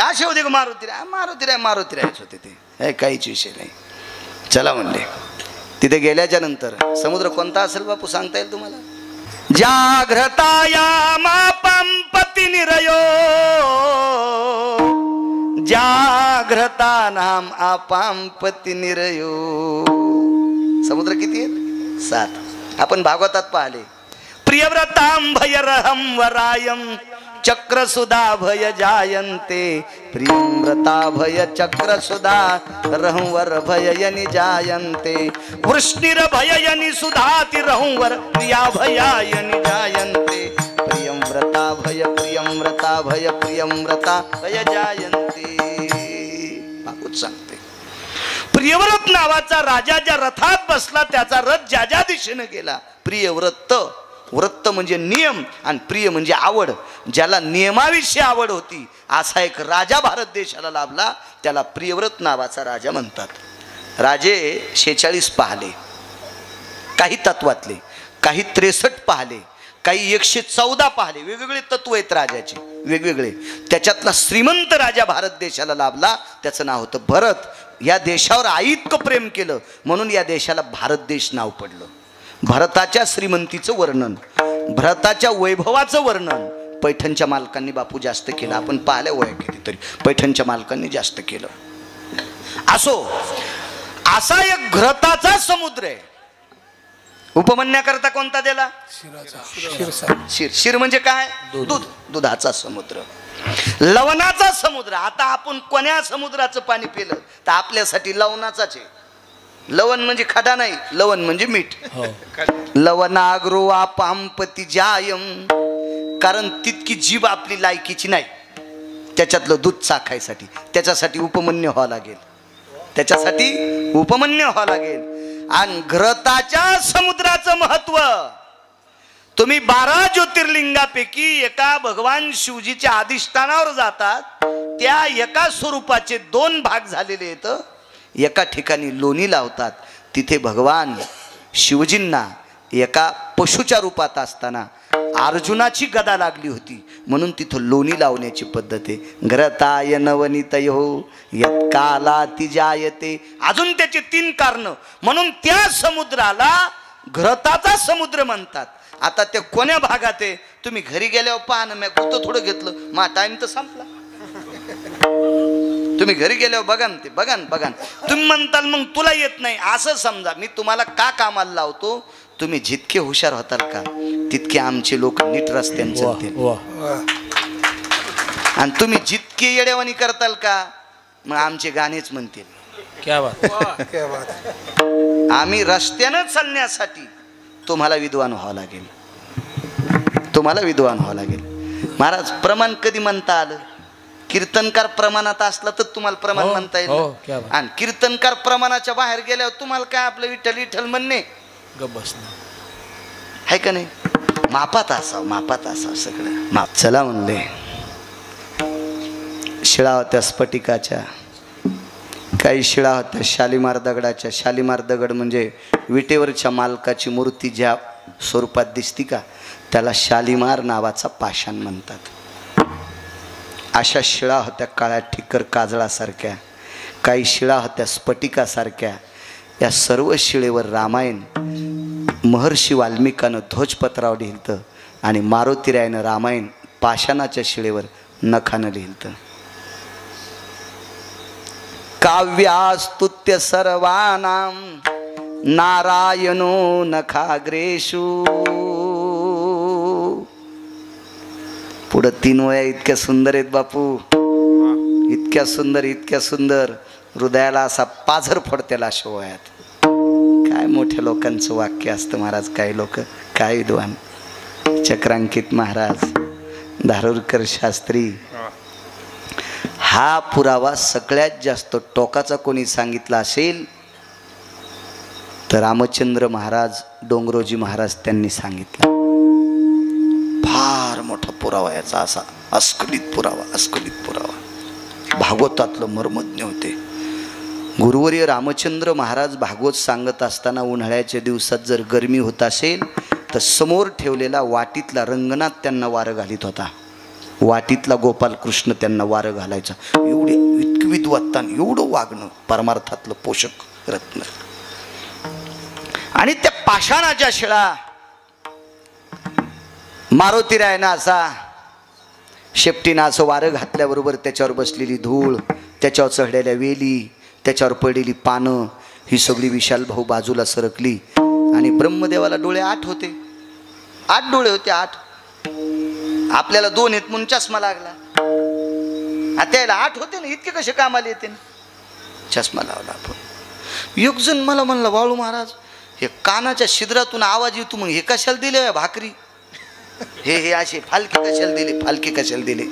असे होते का मारुतीरायच होते ते, काहीच विषय नाही. चला म्हणले. तिथे गेल्याच्या नंतर समुद्र कोणता असेल बापू सांगता येईल तुम्हाला? जाग्रताया मापंपती निरयो, जाग्रता नाम आपांपती निरयो. समुद्र किती आहेत? 7. आपण भागवतात पाहिले. प्रियव्रतां भयरहं वरायं चक्रसुधा भय जायन्ते. प्रियव्रता भय चक्रसुधा रहंवर भययनि जायन्ते. वृष्णिर भययनि सुधाति रहंवर प्रिया भयायनि जायन्ते. प्रियव्रता भय भय जायन्ते. बापूच सांगते. प्रियव्रत नावाचा राजा ज्या रथात बसला, त्याचा रथ ज्या ज्या दिशेने गेला, प्रियव्रत. व्रत म्हणजे नियम आणि प्रिय म्हणजे आवड. ज्याला नियमाविषयी आवड होती असा एक राजा भारत देशाला लाभला, त्याला प्रियव्रत नावाचा राजा म्हणतात. राजे 46 पाहिले, काही तत्वातले, काही 63 पाहिले, काही 114 पाहिले. वेगवेगळे तत्व आहेत राजाचे, वेगवेगळे. त्याच्यातला श्रीमंत राजा भारत देशाला लाभला, त्याचं नाव होतं भरत. या देशावर आईतकं प्रेम केलं म्हणून या देशाला भारत देश नाव पडलं. भारताच्या श्रीमंतीचं वर्णन, भारताच्या वैभवाचं वर्णन पैठणच्या मालकांनी बापू जास्त केलं. आपण पाहिल्या वया कितीतरी पैठणच्या मालकांनी जास्त केलं. असो, असा एक घृताचा समुद्र आहे. उपमन्याकरता कोणता दिला? शिर. शिर म्हणजे काय? दूध. दुधाचा समुद्र, लवणाचा समुद्र. आता आपण कोण्या समुद्राचं पाणी पिलं तर आपल्यासाठी लवणाचाच आहे. लवण म्हणजे खडा नाही, लवण म्हणजे मीठ. लवणाग्रो आपांपती जायम, कारण तितकी जीभ आपली लायकीची नाही त्याच्यातलं दूध चाखायसाठी. त्याच्यासाठी उपमन्य व्हावं लागेल, त्याच्यासाठी उपमन्य व्हावं लागेल. आणि घृताच्या समुद्राचं महत्व, तुम्ही 12 ज्योतिर्लिंगापैकी एका भगवान शिवजीच्या अधिष्ठानावर जातात, त्या एका स्वरूपाचे 2 भाग झालेले आहेत. एका ठिकाणी लोणी लावतात, तिथे भगवान शिवजींना एका पशुच्या रूपात असताना अर्जुनाची गदा लागली होती म्हणून तिथं लोणी लावण्याची पद्धत आहे. घृताय नवनीतयो यत्कालाति जायते. अजून त्याचे 3 कारण म्हणून त्या समुद्राला घृताचा समुद्र म्हणतात. आता ते कोण्या भागात आहे तुम्ही घरी गेल्यावर पहा ना. मी कुठं थोडं घेतलं, मा टाइम तर संपला. तुम्ही घरी गेल्यावर बघा ना, ते बघा ना, बघा ना. तुम्ही म्हणताल मग तुला येत नाही. असं समजा मी तुम्हाला का कामाला लावतो, तुम्ही जितके हुशार होताल का तितके आमचे लोक नीट रस्त्याने चालतील. आणि तुम्ही जितके येडेवानी करताल का मग आमचे गाणेच म्हणतील. क्या बात, क्या बात. आम्ही रस्त्यानं चालण्यासाठी तुम्हाला विद्वान व्हावं लागेल, तुम्हाला विद्वान व्हावं लागेल. महाराज प्रमाण कधी म्हणता आलं? कीर्तनकार प्रमाणात असला तर तुम्हाला प्रमाण म्हणता येईल. आणि कीर्तनकार प्रमाणाच्या बाहेर गेल्यावर तुम्हाला काय आपलं विठ्ठल विठ्ठल म्हणणे आहे का नाही? मापात असावं, मापात असावं सगळं माप. चला म्हणले, शिळा होत्या स्फटिकाच्या, काही शिळा होत्या शालिमार दगडाच्या. शालिमार दगड म्हणजे विटेवरच्या मालकाची मूर्ती ज्या स्वरूपात दिसती का त्याला शालिमार नावाचा पाषाण म्हणतात. अशा शिळा होत्या काळ्या ठिकर काजळासारख्या, काही शिळा होत्या स्फटिकासारख्या. या सर्व शिळेवर रामायण महर्षी वाल्मिकानं ध्वजपत्रावर लिहिलं आणि मारुतीरायानं रामायण पाषाणाच्या शिळेवर नखानं लिहिलं. काव्यास्तुत्य सर्वानां नारायणो नखाग्रेषु. पुढं 3 वया इतक्या सुंदर आहेत बापू, इतक्या सुंदर, इतक्या सुंदर, हृदयाला असा पाझर फोडतेला अशा वयात. काय मोठ्या लोकांचं वाक्य असतं महाराज. काही लोक, काय विद्वान, चक्रांकित महाराज, धारुरकर शास्त्री. हा पुरावा सगळ्यात जास्त टोकाचा कोणी सांगितला असेल तर रामचंद्र महाराज, डोंगरोजी महाराज त्यांनी सांगितला. फार मोठा पुरावा याचा, असा अस्खलित पुरावा, अस्खलित पुरावा. भागवतातलं मर्मज्ञ होते. गुरुवर्य रामचंद्र महाराज भागवत सांगत असताना उन्हाळ्याच्या दिवसात जर गरमी होत असेल तर समोर ठेवलेला वाटीतला रंगनाथ त्यांना वारं घालीत होता. वाटीतला गोपाल कृष्ण त्यांना वारं घालायचा. एवढे इतकं विद्वत्तान, एवढं वागणं, परमार्थातलं पोषक रत्न. आणि त्या पाषाणाच्या शिळा मारुतीरायना असा शेपटीनं असं वारं घातल्याबरोबर त्याच्यावर बसलेली धूळ, त्याच्यावर चढलेल्या वेली, त्याच्यावर पडलेली पानं, ही सगळी विशाल भाऊ बाजूला सरकली. आणि ब्रह्मदेवाला डोळे 8 होते, 8 डोळे होते, 8. आपल्याला 2 आहेत म्हणून चष्मा लागला. त्याला 8 होते ना, इतके कसे कामाला येते ना? चष्मा लावला आपण. एक जण मला म्हणला, बाळू महाराज हे कानाच्या छिद्रातून आवाज येतो, मग हे कशाला दिले भाकरी? हे असे फालके कशाला दिले, फालके कशाला दिले?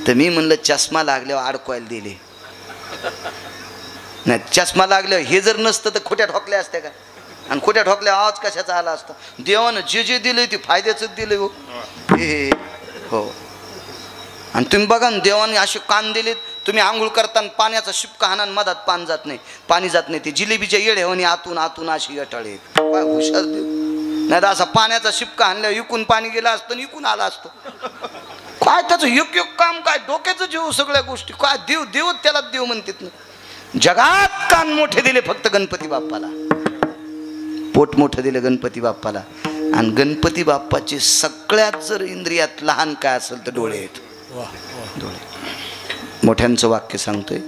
तर मी म्हणलं चष्मा लागल्यावर अडकवायला दिले. नाही, चष्मा लागल्यावर हे जर नसतं तर खोट्या ठोकल्या असत्या का? आणि खोट्या ठोकल्या आवाज कशाचा आला असता? देवानं जे जे दिले ते फायद्याचंच दिले हो. हे हो. आणि तुम्ही बघा ना, देवाने असे कान दिलेत, तुम्ही आंघोळ करताना पाण्याचा शिपका हाना, मधात पाणी जात नाही, पाणी जात नाही. ते जिलेबीच्या येड्यावानी आतून आतून अशी अटळे. काय हुशार देव. नाही तर असा पाण्याचा शिपका हाणल्यावर इकून पाणी गेलं असतं, इकून आला असतं. काय त्याचं एक एक काम, काय डोक्याचं जीव, सगळ्या गोष्टी काय देव, देवच त्याला देव म्हणतात ना. जगात कान मोठे दिले फक्त गणपती बाप्पाला, पोट मोठं दिलं गणपती बाप्पाला. आणि गणपती बाप्पाचे सगळ्यात जर इंद्रियात लहान काय असेल तर डोळे आहेत. डोळे. मोठ्यांचं वाक्य सांगतोय,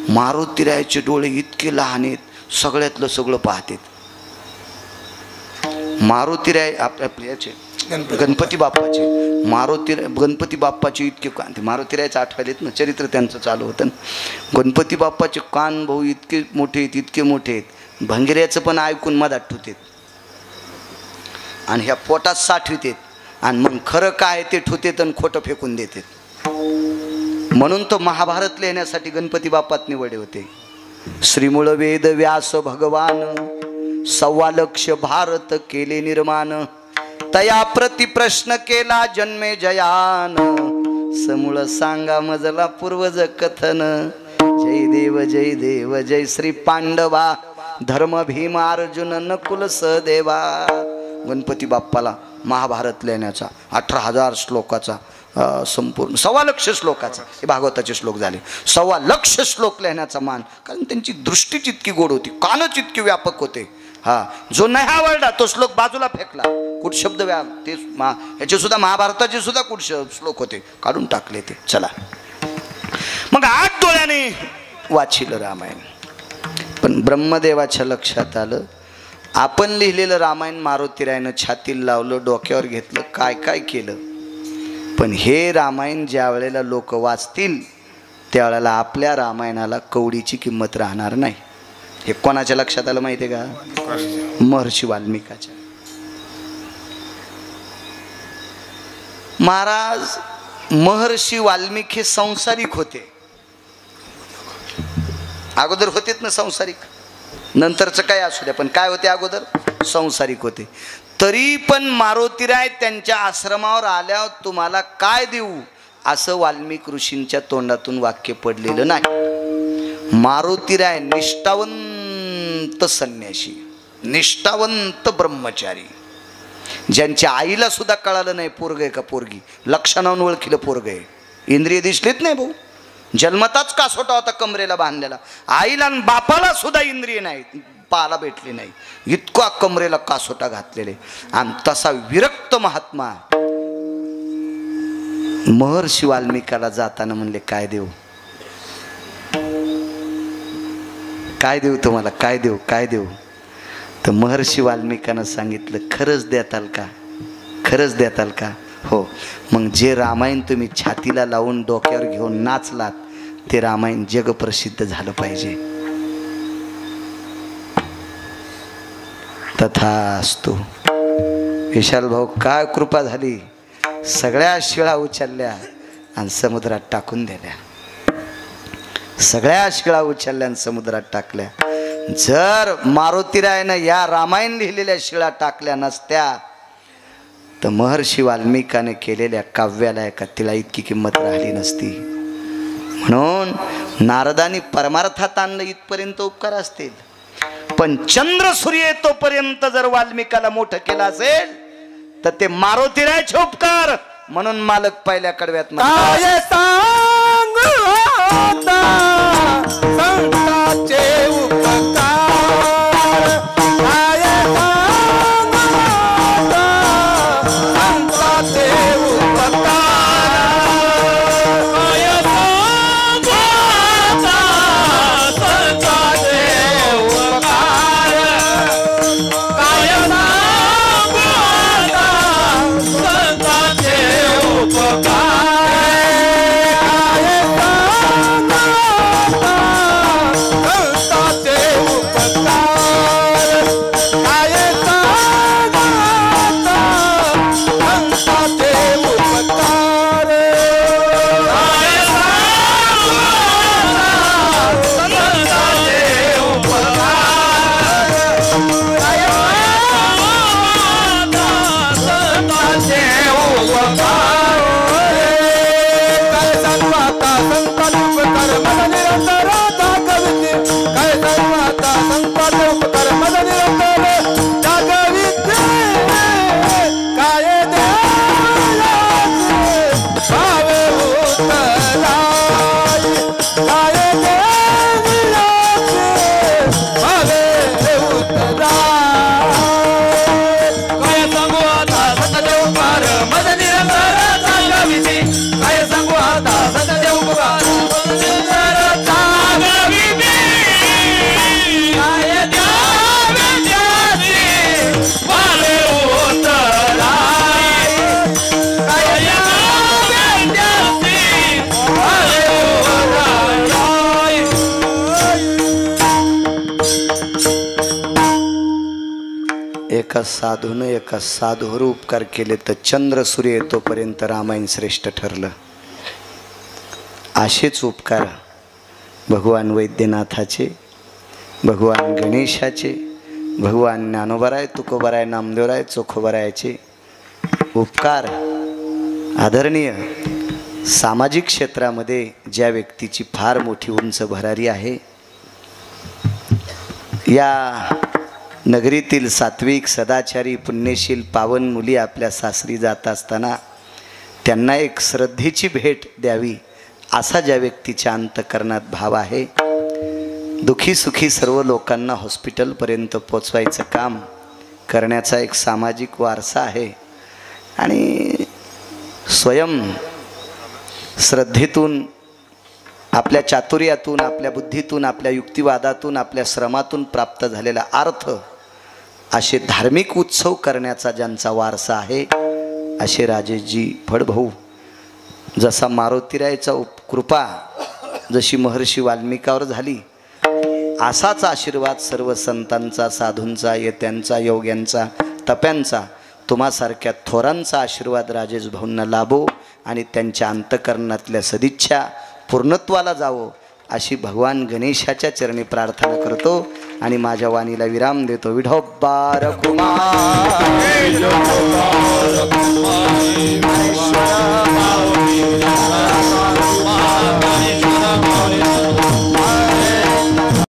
मारुतीरायाचे डोळे इतके लहान आहेत, सगळ्यातलं सगळं पाहतात. मारुतीराय आपल्या याचे गणपती बाप्पाचे, गणपती बाप्पाचे इतके कान, ते मारुतीरायचं आठवायलेत ना, चरित्र त्यांचं चालू होतं ना. गणपती बाप्पाचे कान भाऊ इतके मोठे आहेत, इतके मोठे आहेत, भंगिऱ्याचं पण ऐकून मधात ठुतेत आणि ह्या पोटात साठवितेत आणि मग खरं काय ते ठुतेत आणि खोटं फेकून देतात. म्हणून तो महाभारत लिहिण्यासाठी गणपती बाप्पात निवडले होते. श्रीमूळ वेद व्यास भगवान, 1.25 लक्ष भारत केले निर्माण. तया प्रति प्रश्न केला जन्मे जयान, समूळ सांगा मजला पूर्वज कथन. जय देव जय देव जय श्री पांडवा, धर्म भीम अर्जुन नकुल सहदेवा. गणपती बाप्पाला महाभारत लिहिण्याचा 18,000 श्लोकाचा संपूर्ण 1.25 लक्ष श्लोकाचा, हे भागवताचे श्लोक झाले. 1.25 लक्ष श्लोक लिहिण्याचा मान, कारण त्यांची दृष्टीच इतकी गोड होती, कानच इतके व्यापक होते. हा, जो नाही आवडला तो श्लोक बाजूला फेकला. कुठ शब्द ते याचे सुद्धा महाभारताचे सुद्धा कुठ श्लोक होते, काढून टाकले ते. चला मग 8 डोळ्याने वाचिलं रामायण. पण ब्रह्मदेवाच्या लक्षात आलं, आपण लिहिलेलं रामायण मारुतीरायानं छातीला लावलं, डोक्यावर घेतलं, काय काय केलं. पण हे रामायण ज्या वेळेला लोक वाचतील त्यावेळेला आपल्या रामायणाला कवडीची किंमत राहणार नाही. हे कोणाच्या लक्षात आलं माहिती आहे का? महर्षी वाल्मिकाच्या. महाराज महर्षी वाल्मिक हे संसारिक होते. अगोदर होतेत ना संसारिक, नंतरचं काय असू द्या, पण काय होते अगोदर? संसारिक होते. तरी पण मारुतीराय त्यांच्या आश्रमावर आल्यावर तुम्हाला काय देऊ असं वाल्मिक ऋषींच्या तोंडातून वाक्य पडलेलं नाही. मारुतीराय निष्ठावंत संन्यासी, निष्ठावंत ब्रह्मचारी, ज्यांच्या आईला सुद्धा कळालं नाही पोरग आहे का पोरगी, लक्षणावून ओळखीलं पोरग आहे. इंद्रिय दिसलीत नाही भाऊ, जन्मताच कासोटा होता कमरेला बांधलेला. आईला आणि बापाला सुद्धा इंद्रिय नाही, पाहायला भेटली नाही, इतका कमरेला कासोटा घातलेले. आणि तसा विरक्त महात्मा महर्षी वाल्मिकाला जाताना म्हणले, काय देऊ, काय देऊ तुम्हाला, काय देऊ, काय देऊ. तर महर्षी वाल्मिकानं सांगितलं, खरंच देताल का, खरंच देताल का? हो. मग जे रामायण तुम्ही छातीला लावून डोक्यावर घेऊन नाचलात ते रामायण जगप्रसिद्ध झालं पाहिजे. तथास्तु. विशाल भाऊ, काय कृपा झाली, सगळ्या शिळा उचलल्या आणि समुद्रात टाकून दिल्या. सगळ्या शिळा उचलल्या आणि समुद्रात टाकल्या. जर मारुतीरायानं या रामायण लिहिलेल्या शिळा टाकल्या नसत्या तर महर्षी वाल्मिकाने केलेल्या काव्याला एका तिला इतकी किंमत राहिली नसती. म्हणून नारदानी परमार्थात आणलं इथपर्यंत उपकार असतील, पण चंद्र सूर्य तोपर्यंत जर वाल्मिकाला मोठं केलं असेल तर ते मारुतीरायाचे उपकार. म्हणून मालक पहिल्या कडव्यात काय सांगू आता संतांचे उपकार, काय सांगू आता संतांचे उपकार, काय सांगू आता संतांचे उपकार, काय सांगू आता संतांचे उपकार, काय सांगू एका साधूनं एका साधूवर उपकार केले तर चंद्र सूर्य येतोपर्यंत रामायण श्रेष्ठ ठरलं. असेच उपकार भगवान वैद्यनाथाचे, भगवान गणेशाचे, भगवान ज्ञानोबराय, तुकोबराय, नामदेवराय, चोखोबरायाचे उपकार आदरणीय सामाजिक क्षेत्रामध्ये ज्या व्यक्तीची फार मोठी उंच भरारी आहे, या नगरीतील सात्विक सदाचारी पुण्यशील पावन मुली आपल्या सासरी जात असताना त्यांना एक श्रद्धेची भेट द्यावी असा ज्या व्यक्तीच्या अंतःकरणात भाव आहे, दुखी सुखी सर्व लोकांना हॉस्पिटलपर्यंत पोचवायचं काम करण्याचा एक सामाजिक वारसा आहे आणि स्वयं श्रद्धेतून, आपल्या चातुर्यातून, आपल्या बुद्धीतून, आपल्या युक्तिवादातून, आपल्या श्रमातून प्राप्त झालेला अर्थ असे धार्मिक उत्सव करण्याचा ज्यांचा वारसा आहे असे राजेशजी फडभाऊ. जसा मारुतीरायचा कृपा जशी महर्षी वाल्मिकावर झाली असाच आशीर्वाद सर्व संतांचा, साधूंचा, येत्यांचा, योग्यांचा, तप्यांचा, तुम्हासारख्या थोरांचा आशीर्वाद राजेश भाऊंना लाभो आणि त्यांच्या अंतःकरणातल्या सदिच्छा पूर्णत्वाला जावो अशी भगवान गणेशाच्या चरणी प्रार्थना करतो आणि माझ्या वाणीला विराम देतो. विठोबार कुमार